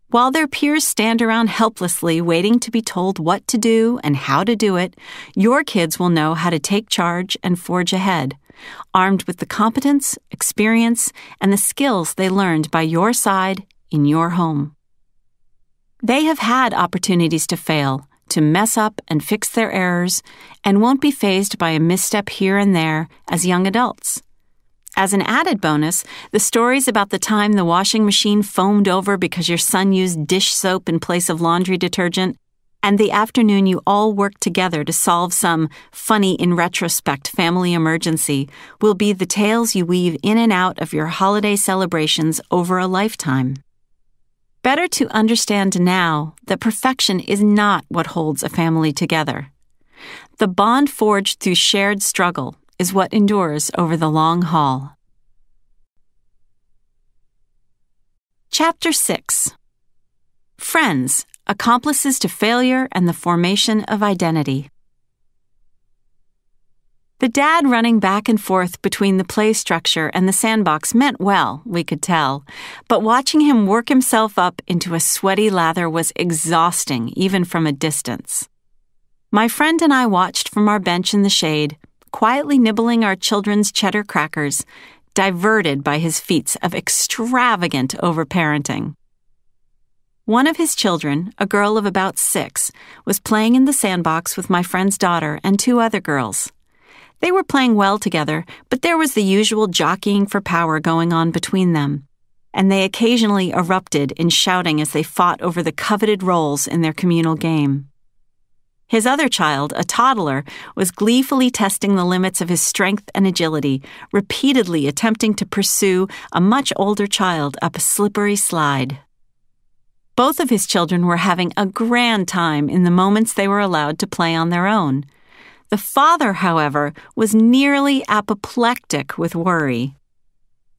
While their peers stand around helplessly waiting to be told what to do and how to do it, your kids will know how to take charge and forge ahead, armed with the competence, experience, and the skills they learned by your side in your home. They have had opportunities to fail, to mess up and fix their errors, and won't be fazed by a misstep here and there as young adults. As an added bonus, the stories about the time the washing machine foamed over because your son used dish soap in place of laundry detergent, and the afternoon you all worked together to solve some funny in retrospect family emergency will be the tales you weave in and out of your holiday celebrations over a lifetime. Better to understand now that perfection is not what holds a family together. The bond forged through shared struggle is what endures over the long haul. Chapter 6. Friends, Accomplices to Failure and the Formation of Identity. The dad running back and forth between the play structure and the sandbox meant well, we could tell, but watching him work himself up into a sweaty lather was exhausting even from a distance. My friend and I watched from our bench in the shade, quietly nibbling our children's cheddar crackers, diverted by his feats of extravagant overparenting. One of his children, a girl of about 6, was playing in the sandbox with my friend's daughter and 2 other girls. They were playing well together, but there was the usual jockeying for power going on between them, and they occasionally erupted in shouting as they fought over the coveted roles in their communal game. His other child, a toddler, was gleefully testing the limits of his strength and agility, repeatedly attempting to pursue a much older child up a slippery slide. Both of his children were having a grand time in the moments they were allowed to play on their own. The father, however, was nearly apoplectic with worry.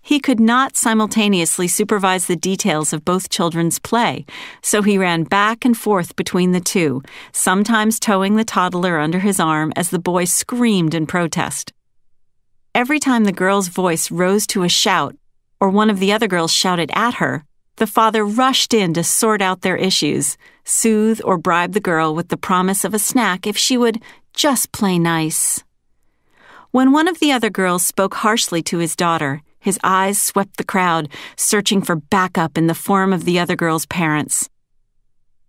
He could not simultaneously supervise the details of both children's play, so he ran back and forth between the two, sometimes towing the toddler under his arm as the boy screamed in protest. Every time the girl's voice rose to a shout, or one of the other girls shouted at her, the father rushed in to sort out their issues, soothe or bribe the girl with the promise of a snack if she would just play nice. When one of the other girls spoke harshly to his daughter, his eyes swept the crowd, searching for backup in the form of the other girl's parents.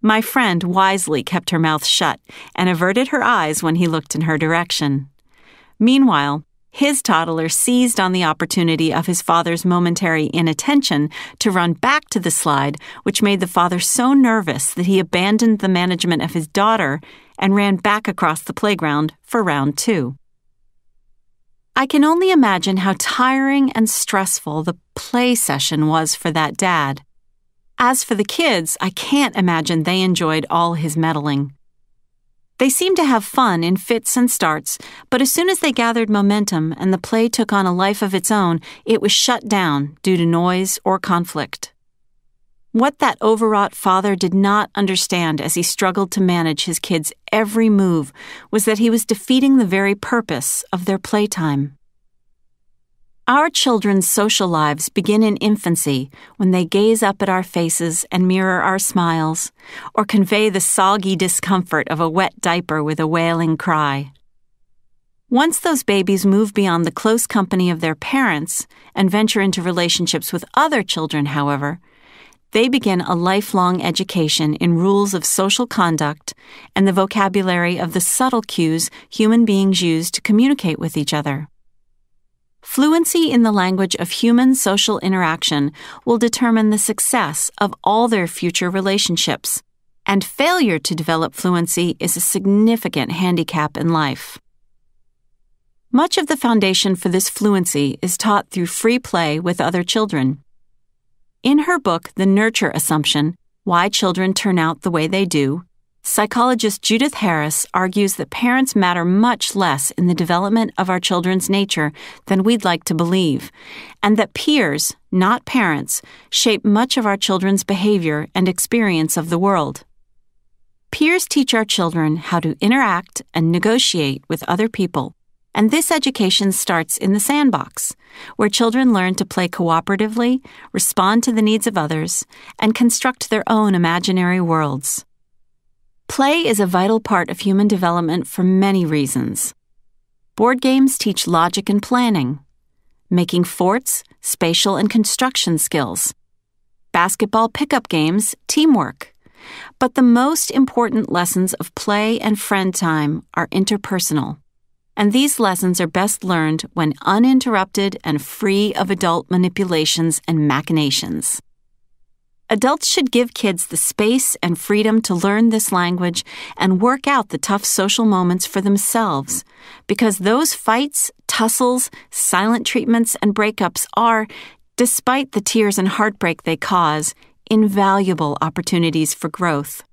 My friend wisely kept her mouth shut and averted her eyes when he looked in her direction. Meanwhile, his toddler seized on the opportunity of his father's momentary inattention to run back to the slide, which made the father so nervous that he abandoned the management of his daughter and ran back across the playground for round 2. I can only imagine how tiring and stressful the play session was for that dad. As for the kids, I can't imagine they enjoyed all his meddling. They seemed to have fun in fits and starts, but as soon as they gathered momentum and the play took on a life of its own, it was shut down due to noise or conflict. What that overwrought father did not understand as he struggled to manage his kids' every move was that he was defeating the very purpose of their playtime. Our children's social lives begin in infancy when they gaze up at our faces and mirror our smiles, or convey the soggy discomfort of a wet diaper with a wailing cry. Once those babies move beyond the close company of their parents and venture into relationships with other children, however, they begin a lifelong education in rules of social conduct and the vocabulary of the subtle cues human beings use to communicate with each other. Fluency in the language of human social interaction will determine the success of all their future relationships, and failure to develop fluency is a significant handicap in life. Much of the foundation for this fluency is taught through free play with other children. In her book, The Nurture Assumption: Why Children Turn Out the Way They Do, psychologist Judith Harris argues that parents matter much less in the development of our children's nature than we'd like to believe, and that peers, not parents, shape much of our children's behavior and experience of the world. Peers teach our children how to interact and negotiate with other people, and this education starts in the sandbox, where children learn to play cooperatively, respond to the needs of others, and construct their own imaginary worlds. Play is a vital part of human development for many reasons. Board games teach logic and planning, making forts, spatial and construction skills. Basketball pickup games, teamwork. But the most important lessons of play and friend time are interpersonal, and these lessons are best learned when uninterrupted and free of adult manipulations and machinations. Adults should give kids the space and freedom to learn this language and work out the tough social moments for themselves, because those fights, tussles, silent treatments, and breakups are, despite the tears and heartbreak they cause, invaluable opportunities for growth.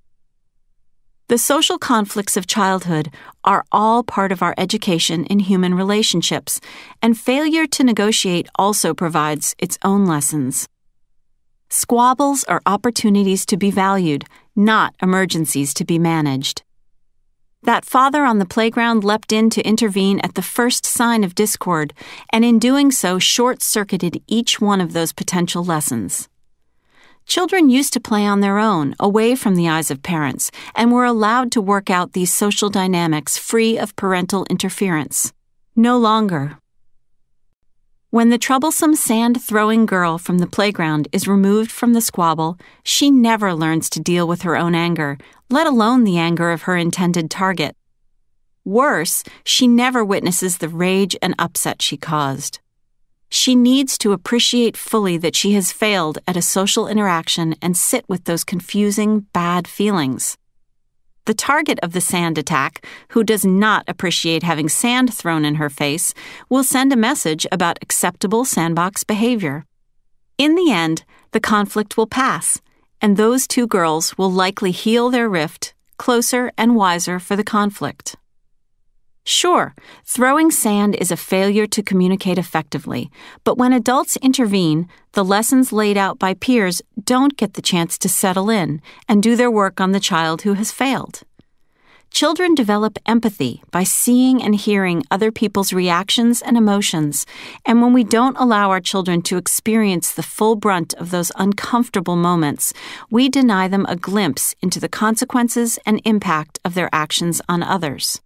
The social conflicts of childhood are all part of our education in human relationships, and failure to negotiate also provides its own lessons. Squabbles are opportunities to be valued, not emergencies to be managed. That father on the playground leapt in to intervene at the first sign of discord, and in doing so short-circuited each one of those potential lessons. Children used to play on their own, away from the eyes of parents, and were allowed to work out these social dynamics free of parental interference. No longer. When the troublesome sand-throwing girl from the playground is removed from the squabble, she never learns to deal with her own anger, let alone the anger of her intended target. Worse, she never witnesses the rage and upset she caused. She needs to appreciate fully that she has failed at a social interaction and sit with those confusing, bad feelings. The target of the sand attack, who does not appreciate having sand thrown in her face, will send a message about acceptable sandbox behavior. In the end, the conflict will pass, and those two girls will likely heal their rift, closer and wiser for the conflict. Sure, throwing sand is a failure to communicate effectively, but when adults intervene, the lessons laid out by peers don't get the chance to settle in and do their work on the child who has failed. Children develop empathy by seeing and hearing other people's reactions and emotions, and when we don't allow our children to experience the full brunt of those uncomfortable moments, we deny them a glimpse into the consequences and impact of their actions on others.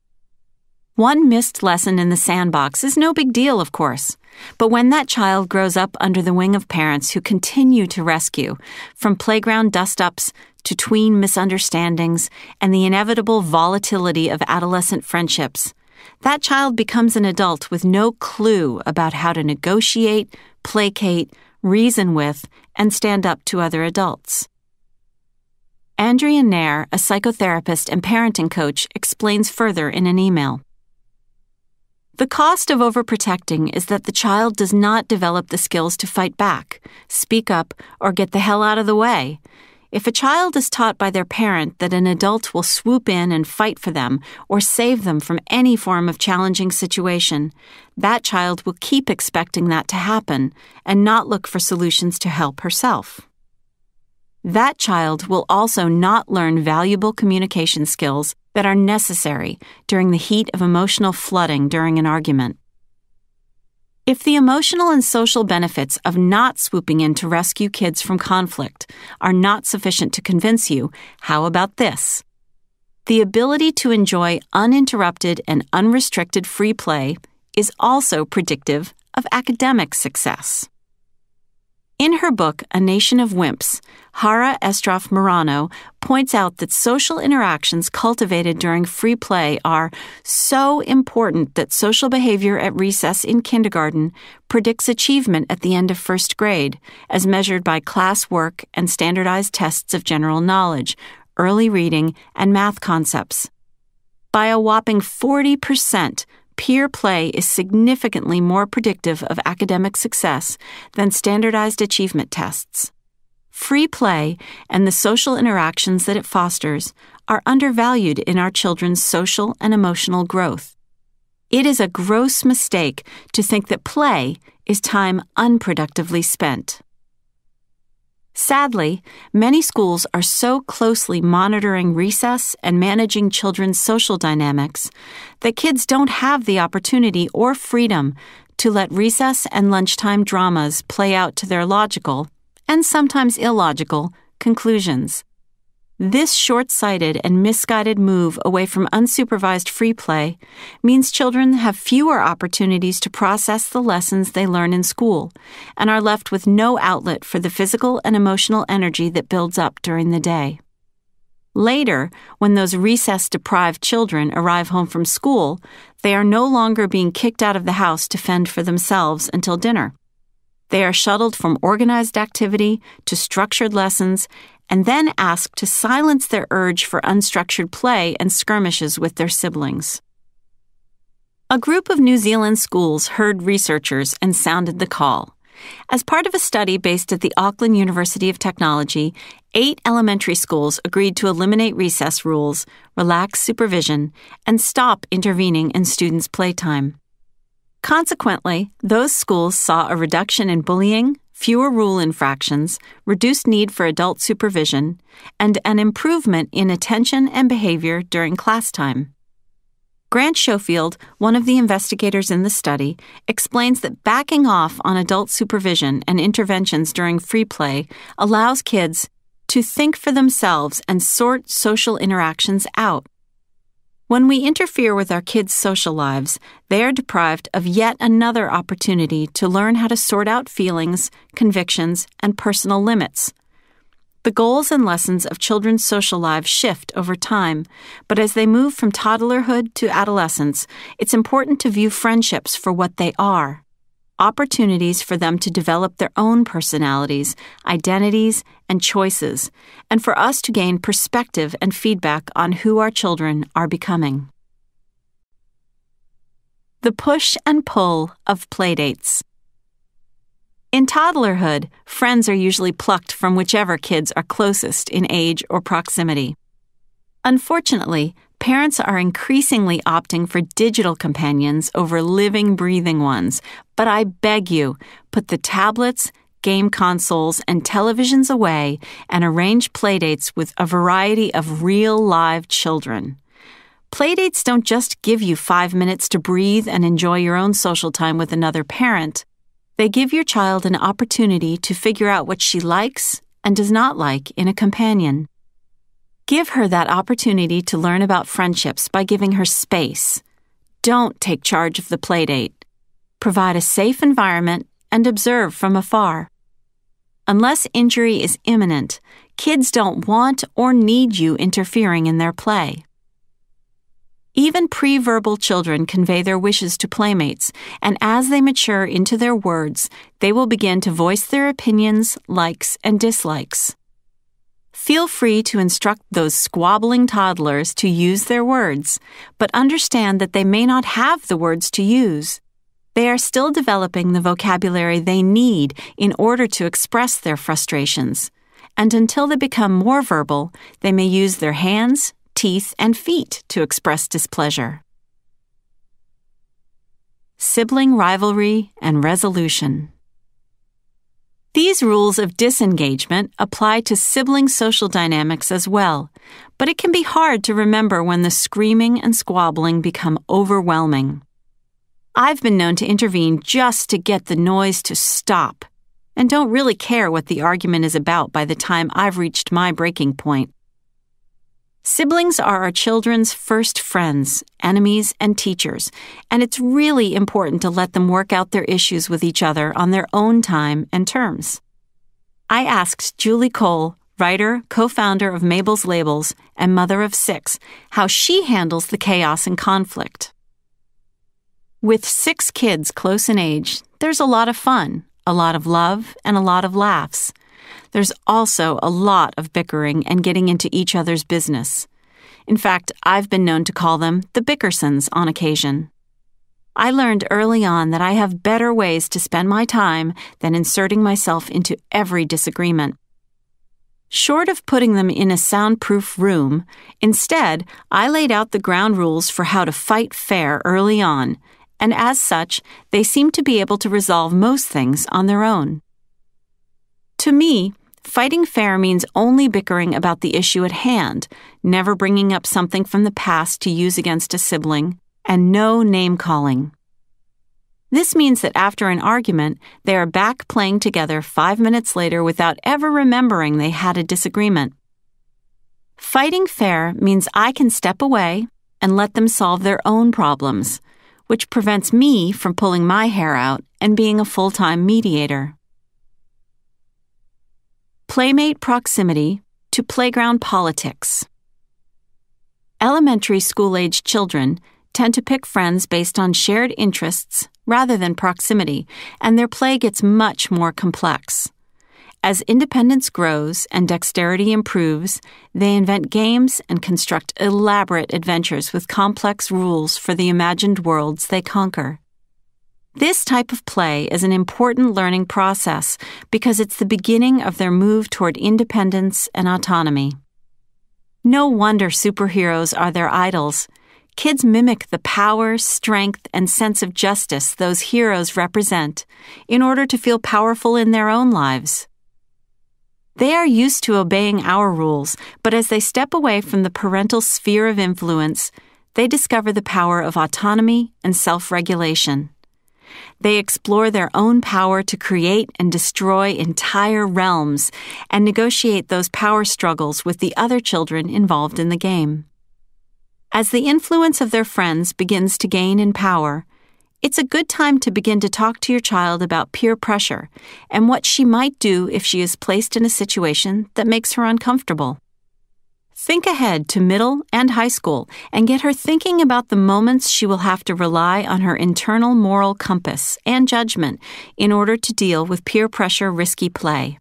One missed lesson in the sandbox is no big deal, of course, but when that child grows up under the wing of parents who continue to rescue, from playground dust-ups to tween misunderstandings and the inevitable volatility of adolescent friendships, that child becomes an adult with no clue about how to negotiate, placate, reason with, and stand up to other adults. Andrea Nair, a psychotherapist and parenting coach, explains further in an email. The cost of overprotecting is that the child does not develop the skills to fight back, speak up, or get the hell out of the way. If a child is taught by their parent that an adult will swoop in and fight for them or save them from any form of challenging situation, that child will keep expecting that to happen and not look for solutions to help herself. That child will also not learn valuable communication skills that are necessary during the heat of emotional flooding during an argument. If the emotional and social benefits of not swooping in to rescue kids from conflict are not sufficient to convince you, how about this? The ability to enjoy uninterrupted and unrestricted free play is also predictive of academic success. In her book, A Nation of Wimps, Hara Estroff Morano points out that social interactions cultivated during free play are so important that social behavior at recess in kindergarten predicts achievement at the end of first grade, as measured by class work and standardized tests of general knowledge, early reading, and math concepts. By a whopping 40%, peer play is significantly more predictive of academic success than standardized achievement tests. Free play and the social interactions that it fosters are undervalued in our children's social and emotional growth. It is a gross mistake to think that play is time unproductively spent. Sadly, many schools are so closely monitoring recess and managing children's social dynamics that kids don't have the opportunity or freedom to let recess and lunchtime dramas play out to their logical, and sometimes illogical, conclusions. This short-sighted and misguided move away from unsupervised free play means children have fewer opportunities to process the lessons they learn in school and are left with no outlet for the physical and emotional energy that builds up during the day. Later, when those recess-deprived children arrive home from school, they are no longer being kicked out of the house to fend for themselves until dinner. They are shuttled from organized activity to structured lessons and then asked to silence their urge for unstructured play and skirmishes with their siblings. A group of New Zealand schools heard researchers and sounded the call. As part of a study based at the Auckland University of Technology, 8 elementary schools agreed to eliminate recess rules, relax supervision, and stop intervening in students' playtime. Consequently, those schools saw a reduction in bullying, fewer rule infractions, reduced need for adult supervision, and an improvement in attention and behavior during class time. Grant Schofield, one of the investigators in the study, explains that backing off on adult supervision and interventions during free play allows kids to think for themselves and sort social interactions out. When we interfere with our kids' social lives, they are deprived of yet another opportunity to learn how to sort out feelings, convictions, and personal limits. The goals and lessons of children's social lives shift over time, but as they move from toddlerhood to adolescence, it's important to view friendships for what they are: opportunities for them to develop their own personalities, identities, and choices, and for us to gain perspective and feedback on who our children are becoming. The push and pull of playdates. In toddlerhood, friends are usually plucked from whichever kids are closest in age or proximity. Unfortunately, parents are increasingly opting for digital companions over living, breathing ones, but I beg you, put the tablets, game consoles, and televisions away and arrange playdates with a variety of real live children. Playdates don't just give you 5 minutes to breathe and enjoy your own social time with another parent. They give your child an opportunity to figure out what she likes and does not like in a companion. Give her that opportunity to learn about friendships by giving her space. Don't take charge of the playdate. Provide a safe environment and observe from afar. Unless injury is imminent, kids don't want or need you interfering in their play. Even pre-verbal children convey their wishes to playmates, and as they mature into their words, they will begin to voice their opinions, likes, and dislikes. Feel free to instruct those squabbling toddlers to use their words, but understand that they may not have the words to use. They are still developing the vocabulary they need in order to express their frustrations, and until they become more verbal, they may use their hands, teeth, and feet to express displeasure. Sibling rivalry and resolution. These rules of disengagement apply to sibling social dynamics as well, but it can be hard to remember when the screaming and squabbling become overwhelming. I've been known to intervene just to get the noise to stop, and don't really care what the argument is about by the time I've reached my breaking point. Siblings are our children's first friends, enemies, and teachers, and it's really important to let them work out their issues with each other on their own time and terms. I asked Julie Cole, writer, co-founder of Mabel's Labels, and mother of 6, how she handles the chaos and conflict. With 6 kids close in age, there's a lot of fun, a lot of love, and a lot of laughs. There's also a lot of bickering and getting into each other's business. In fact, I've been known to call them the Bickersons on occasion. I learned early on that I have better ways to spend my time than inserting myself into every disagreement. Short of putting them in a soundproof room, instead, I laid out the ground rules for how to fight fair early on, and as such, they seem to be able to resolve most things on their own. To me, fighting fair means only bickering about the issue at hand, never bringing up something from the past to use against a sibling, and no name-calling. This means that after an argument, they are back playing together 5 minutes later without ever remembering they had a disagreement. Fighting fair means I can step away and let them solve their own problems, which prevents me from pulling my hair out and being a full-time mediator. Playmate proximity to playground politics. Elementary school-age children tend to pick friends based on shared interests rather than proximity, and their play gets much more complex. As independence grows and dexterity improves, they invent games and construct elaborate adventures with complex rules for the imagined worlds they conquer. This type of play is an important learning process because it's the beginning of their move toward independence and autonomy. No wonder superheroes are their idols. Kids mimic the power, strength, and sense of justice those heroes represent in order to feel powerful in their own lives. They are used to obeying our rules, but as they step away from the parental sphere of influence, they discover the power of autonomy and self-regulation. They explore their own power to create and destroy entire realms and negotiate those power struggles with the other children involved in the game. As the influence of their friends begins to gain in power, it's a good time to begin to talk to your child about peer pressure and what she might do if she is placed in a situation that makes her uncomfortable. Think ahead to middle and high school and get her thinking about the moments she will have to rely on her internal moral compass and judgment in order to deal with peer pressure risky play.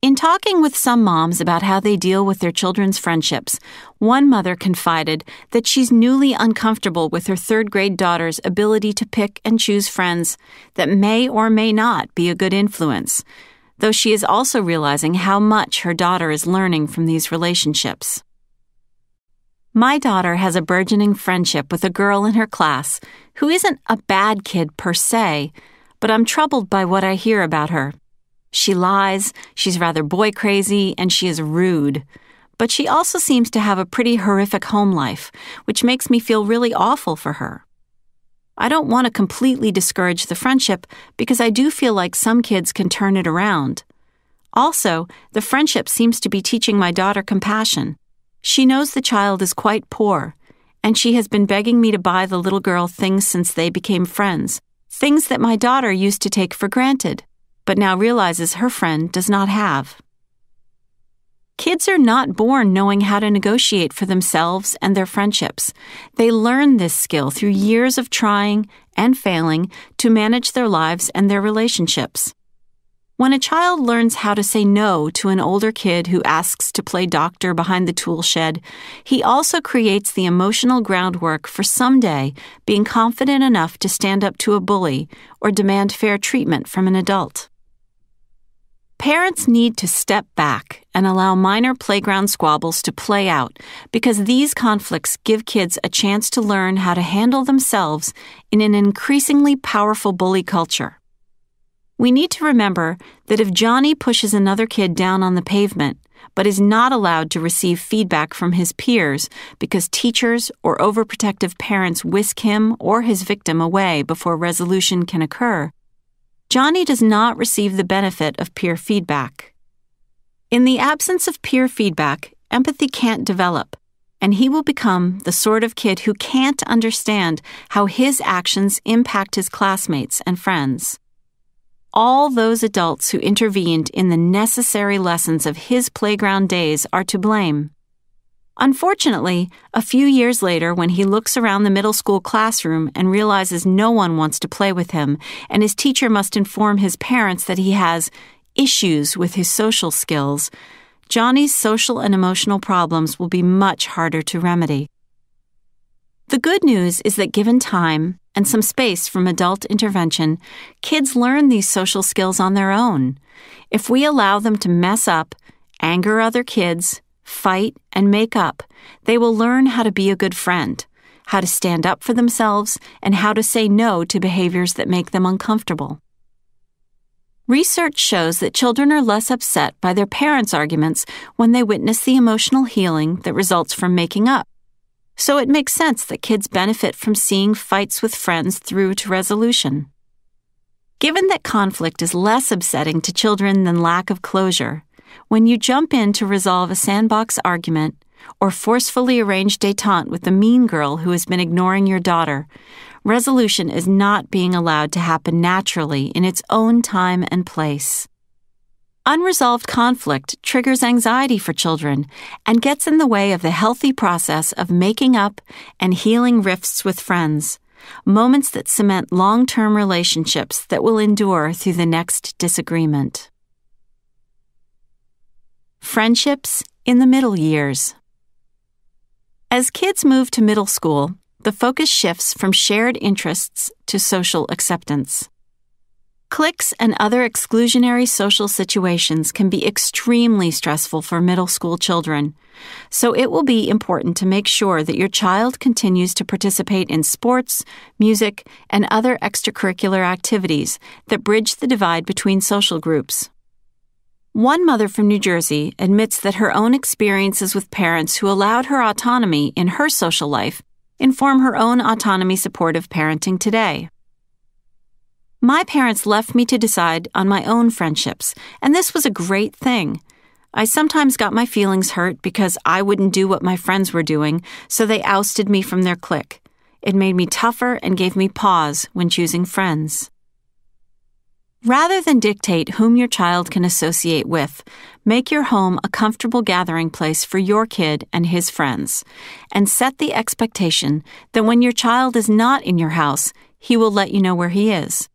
In talking with some moms about how they deal with their children's friendships, one mother confided that she's newly uncomfortable with her 3rd-grade daughter's ability to pick and choose friends that may or may not be a good influence, though she is also realizing how much her daughter is learning from these relationships. My daughter has a burgeoning friendship with a girl in her class who isn't a bad kid per se, but I'm troubled by what I hear about her. She lies, she's rather boy-crazy, and she is rude. But she also seems to have a pretty horrific home life, which makes me feel really awful for her. I don't want to completely discourage the friendship because I do feel like some kids can turn it around. Also, the friendship seems to be teaching my daughter compassion. She knows the child is quite poor, and she has been begging me to buy the little girl things since they became friends, things that my daughter used to take for granted, but now realizes her friend does not have. Kids are not born knowing how to negotiate for themselves and their friendships. They learn this skill through years of trying and failing to manage their lives and their relationships. When a child learns how to say no to an older kid who asks to play doctor behind the tool shed, he also creates the emotional groundwork for someday being confident enough to stand up to a bully or demand fair treatment from an adult. Parents need to step back and allow minor playground squabbles to play out because these conflicts give kids a chance to learn how to handle themselves in an increasingly powerful bully culture. We need to remember that if Johnny pushes another kid down on the pavement but is not allowed to receive feedback from his peers because teachers or overprotective parents whisk him or his victim away before resolution can occur, Johnny does not receive the benefit of peer feedback. In the absence of peer feedback, empathy can't develop, and he will become the sort of kid who can't understand how his actions impact his classmates and friends. all those adults who intervened in the necessary lessons of his playground days are to blame. Unfortunately, a few years later, when he looks around the middle school classroom and realizes no one wants to play with him, and his teacher must inform his parents that he has issues with his social skills, Johnny's social and emotional problems will be much harder to remedy. The good news is that given time and some space from adult intervention, kids learn these social skills on their own. If we allow them to mess up, anger other kids, fight, and make up, they will learn how to be a good friend, how to stand up for themselves, and how to say no to behaviors that make them uncomfortable. Research shows that children are less upset by their parents' arguments when they witness the emotional healing that results from making up. So it makes sense that kids benefit from seeing fights with friends through to resolution. Given that conflict is less upsetting to children than lack of closure, when you jump in to resolve a sandbox argument or forcefully arrange détente with the mean girl who has been ignoring your daughter, resolution is not being allowed to happen naturally in its own time and place. Unresolved conflict triggers anxiety for children and gets in the way of the healthy process of making up and healing rifts with friends, moments that cement long-term relationships that will endure through the next disagreement. Friendships in the middle years. As kids move to middle school, the focus shifts from shared interests to social acceptance. Cliques and other exclusionary social situations can be extremely stressful for middle school children, so it will be important to make sure that your child continues to participate in sports, music, and other extracurricular activities that bridge the divide between social groups. One mother from New Jersey admits that her own experiences with parents who allowed her autonomy in her social life inform her own autonomy-supportive parenting today. My parents left me to decide on my own friendships, and this was a great thing. I sometimes got my feelings hurt because I wouldn't do what my friends were doing, so they ousted me from their clique. It made me tougher and gave me pause when choosing friends. Rather than dictate whom your child can associate with, make your home a comfortable gathering place for your kid and his friends, and set the expectation that when your child is not in your house, he will let you know where he is.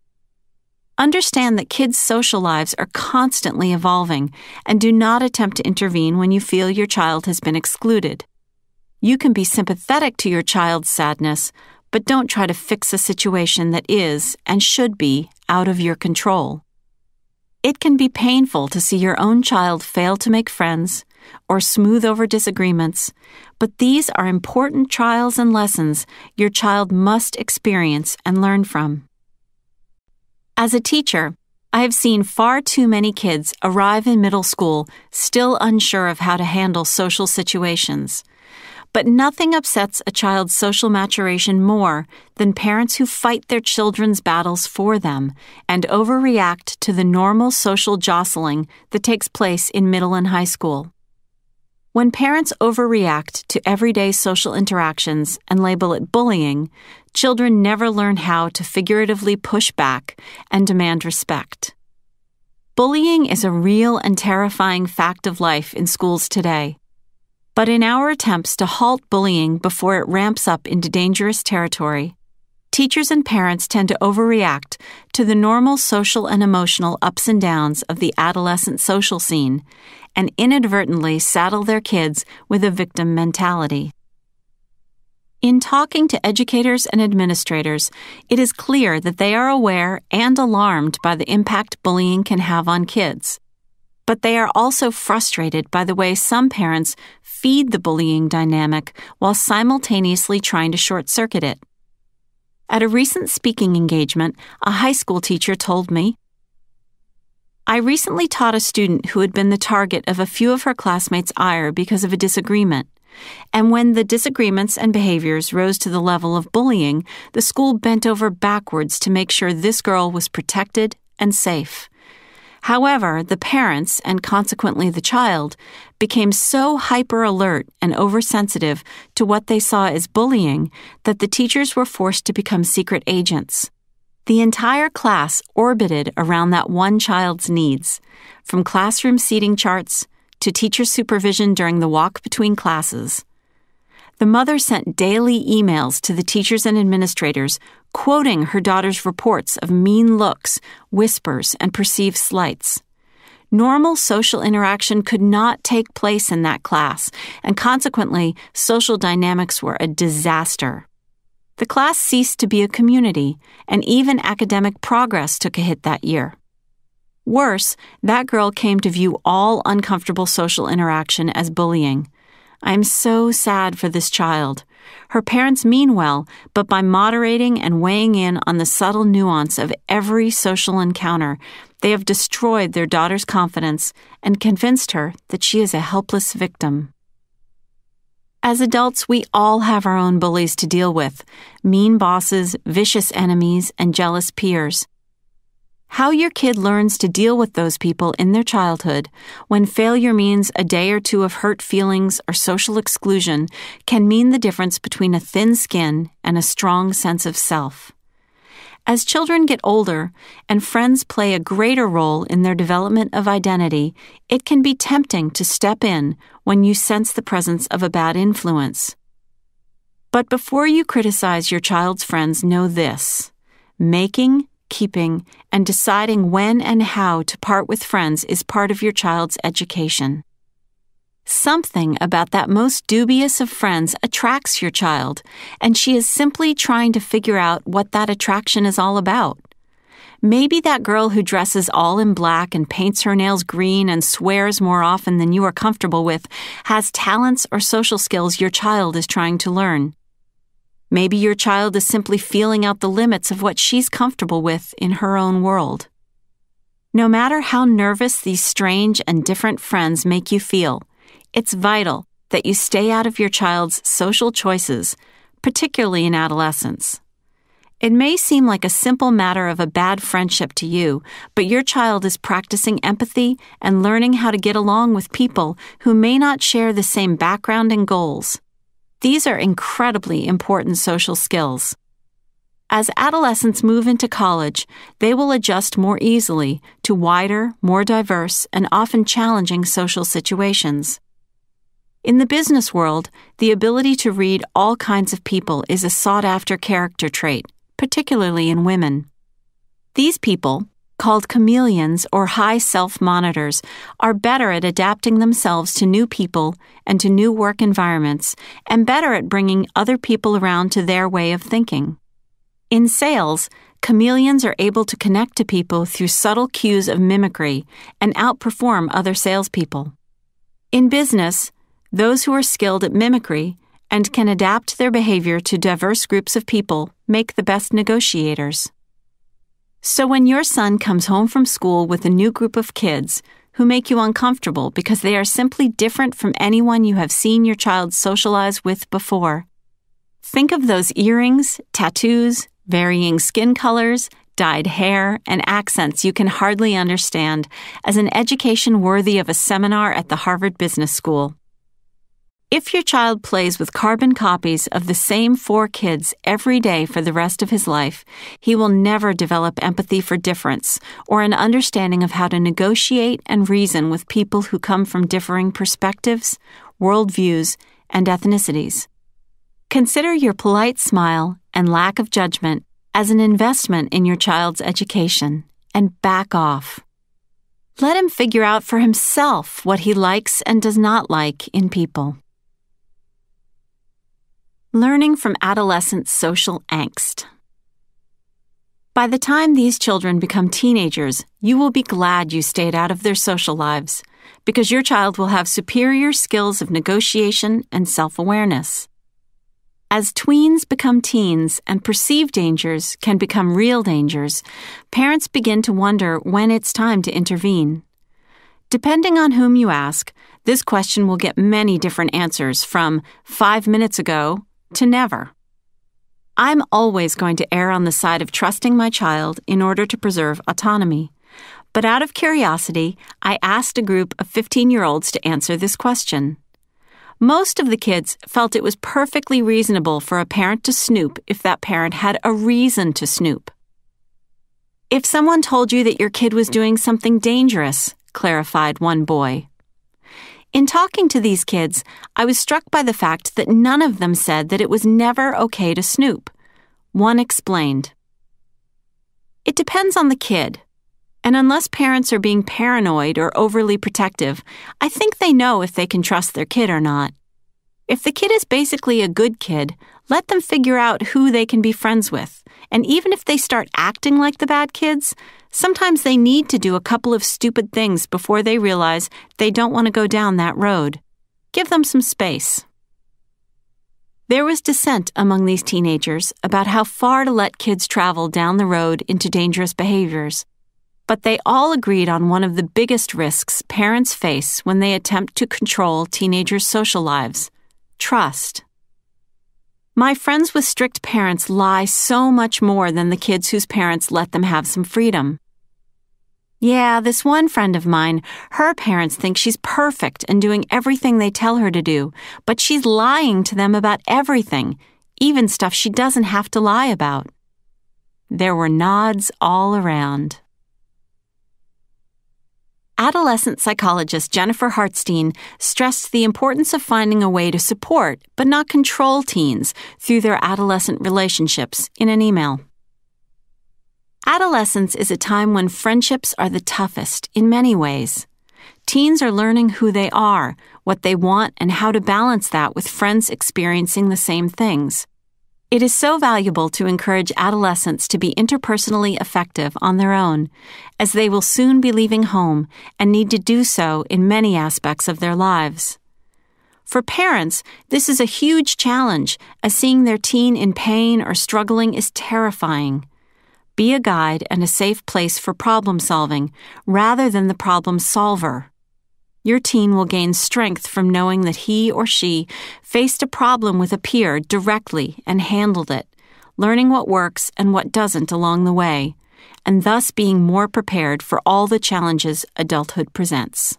Understand that kids' social lives are constantly evolving, and do not attempt to intervene when you feel your child has been excluded. You can be sympathetic to your child's sadness, but don't try to fix a situation that is, and should be, out of your control. It can be painful to see your own child fail to make friends or smooth over disagreements, but these are important trials and lessons your child must experience and learn from. As a teacher, I have seen far too many kids arrive in middle school still unsure of how to handle social situations. But nothing upsets a child's social maturation more than parents who fight their children's battles for them and overreact to the normal social jostling that takes place in middle and high school. When parents overreact to everyday social interactions and label it bullying, children never learn how to figuratively push back and demand respect. Bullying is a real and terrifying fact of life in schools today. But in our attempts to halt bullying before it ramps up into dangerous territory, teachers and parents tend to overreact to the normal social and emotional ups and downs of the adolescent social scene and inadvertently saddle their kids with a victim mentality. In talking to educators and administrators, it is clear that they are aware and alarmed by the impact bullying can have on kids. But they are also frustrated by the way some parents feed the bullying dynamic while simultaneously trying to short-circuit it. At a recent speaking engagement, a high school teacher told me, "I recently taught a student who had been the target of a few of her classmates' ire because of a disagreement. And when the disagreements and behaviors rose to the level of bullying, the school bent over backwards to make sure this girl was protected and safe. However, the parents, and consequently the child, became so hyper-alert and oversensitive to what they saw as bullying that the teachers were forced to become secret agents. The entire class orbited around that one child's needs, from classroom seating charts to teacher supervision during the walk between classes. The mother sent daily emails to the teachers and administrators, quoting her daughter's reports of mean looks, whispers, and perceived slights. Normal social interaction could not take place in that class, and consequently, social dynamics were a disaster. The class ceased to be a community, and even academic progress took a hit that year. Worse, that girl came to view all uncomfortable social interaction as bullying. I am so sad for this child. Her parents mean well, but by moderating and weighing in on the subtle nuance of every social encounter, they have destroyed their daughter's confidence and convinced her that she is a helpless victim. As adults, we all have our own bullies to deal with: mean bosses, vicious enemies, and jealous peers. How your kid learns to deal with those people in their childhood, when failure means a day or two of hurt feelings or social exclusion, can mean the difference between a thin skin and a strong sense of self. As children get older and friends play a greater role in their development of identity, it can be tempting to step in when you sense the presence of a bad influence. But before you criticize your child's friends, know this: making, keeping, and deciding when and how to part with friends is part of your child's education. Something about that most dubious of friends attracts your child, and she is simply trying to figure out what that attraction is all about. Maybe that girl who dresses all in black and paints her nails green and swears more often than you are comfortable with has talents or social skills your child is trying to learn. Maybe your child is simply feeling out the limits of what she's comfortable with in her own world. No matter how nervous these strange and different friends make you feel, it's vital that you stay out of your child's social choices, particularly in adolescence. It may seem like a simple matter of a bad friendship to you, but your child is practicing empathy and learning how to get along with people who may not share the same background and goals. These are incredibly important social skills. As adolescents move into college, they will adjust more easily to wider, more diverse, and often challenging social situations. In the business world, the ability to read all kinds of people is a sought-after character trait, particularly in women. These people, called chameleons or high self-monitors, are better at adapting themselves to new people and to new work environments, and better at bringing other people around to their way of thinking. In sales, chameleons are able to connect to people through subtle cues of mimicry and outperform other salespeople. In business, those who are skilled at mimicry and can adapt their behavior to diverse groups of people make the best negotiators. So when your son comes home from school with a new group of kids who make you uncomfortable because they are simply different from anyone you have seen your child socialize with before, think of those earrings, tattoos, varying skin colors, dyed hair, and accents you can hardly understand as an education worthy of a seminar at the Harvard Business School. If your child plays with carbon copies of the same 4 kids every day for the rest of his life, he will never develop empathy for difference or an understanding of how to negotiate and reason with people who come from differing perspectives, worldviews, and ethnicities. Consider your polite smile and lack of judgment as an investment in your child's education, and back off. Let him figure out for himself what he likes and does not like in people. Learning from adolescent social angst. By the time these children become teenagers, you will be glad you stayed out of their social lives, because your child will have superior skills of negotiation and self-awareness. As tweens become teens and perceived dangers can become real dangers, parents begin to wonder when it's time to intervene. Depending on whom you ask, this question will get many different answers, from 5 minutes ago to never. I'm always going to err on the side of trusting my child in order to preserve autonomy. But out of curiosity, I asked a group of 15-year-olds to answer this question. Most of the kids felt it was perfectly reasonable for a parent to snoop if that parent had a reason to snoop. If someone told you that your kid was doing something dangerous, clarified one boy. In talking to these kids, I was struck by the fact that none of them said that it was never okay to snoop. One explained, "It depends on the kid. And unless parents are being paranoid or overly protective, I think they know if they can trust their kid or not. If the kid is basically a good kid, let them figure out who they can be friends with. And even if they start acting like the bad kids, sometimes they need to do a couple of stupid things before they realize they don't want to go down that road. Give them some space." There was dissent among these teenagers about how far to let kids travel down the road into dangerous behaviors. But they all agreed on one of the biggest risks parents face when they attempt to control teenagers' social lives: trust. My friends with strict parents lie so much more than the kids whose parents let them have some freedom. Yeah, this one friend of mine, her parents think she's perfect and doing everything they tell her to do, but she's lying to them about everything, even stuff she doesn't have to lie about. There were nods all around. Adolescent psychologist Jennifer Hartstein stressed the importance of finding a way to support, but not control teens through their adolescent relationships in an email. Adolescence is a time when friendships are the toughest in many ways. Teens are learning who they are, what they want, and how to balance that with friends experiencing the same things. It is so valuable to encourage adolescents to be interpersonally effective on their own, as they will soon be leaving home and need to do so in many aspects of their lives. For parents, this is a huge challenge, as seeing their teen in pain or struggling is terrifying. Be a guide and a safe place for problem solving, rather than the problem solver. Your teen will gain strength from knowing that he or she faced a problem with a peer directly and handled it, learning what works and what doesn't along the way, and thus being more prepared for all the challenges adulthood presents.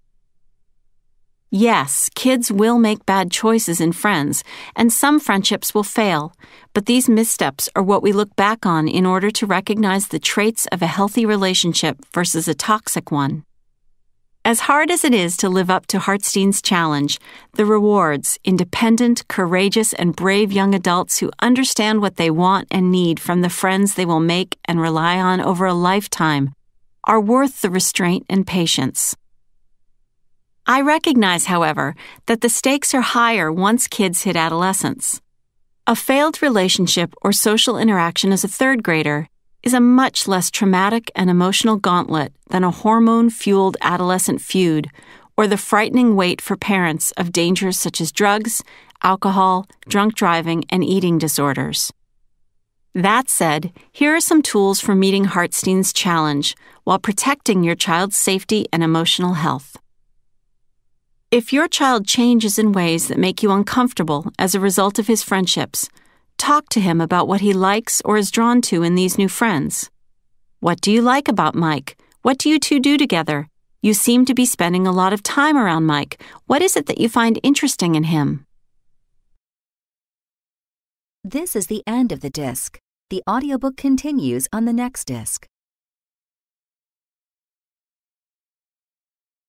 Yes, kids will make bad choices in friends, and some friendships will fail, but these missteps are what we look back on in order to recognize the traits of a healthy relationship versus a toxic one. As hard as it is to live up to Hartstein's challenge, the rewards, independent, courageous, and brave young adults who understand what they want and need from the friends they will make and rely on over a lifetime, are worth the restraint and patience. I recognize, however, that the stakes are higher once kids hit adolescence. A failed relationship or social interaction as a third grader is a much less traumatic and emotional gauntlet than a hormone-fueled adolescent feud or the frightening weight for parents of dangers such as drugs, alcohol, drunk driving, and eating disorders. That said, here are some tools for meeting Hartstein's challenge while protecting your child's safety and emotional health. If your child changes in ways that make you uncomfortable as a result of his friendships, talk to him about what he likes or is drawn to in these new friends. What do you like about Mike? What do you two do together? You seem to be spending a lot of time around Mike. What is it that you find interesting in him? This is the end of the disc. The audiobook continues on the next disc.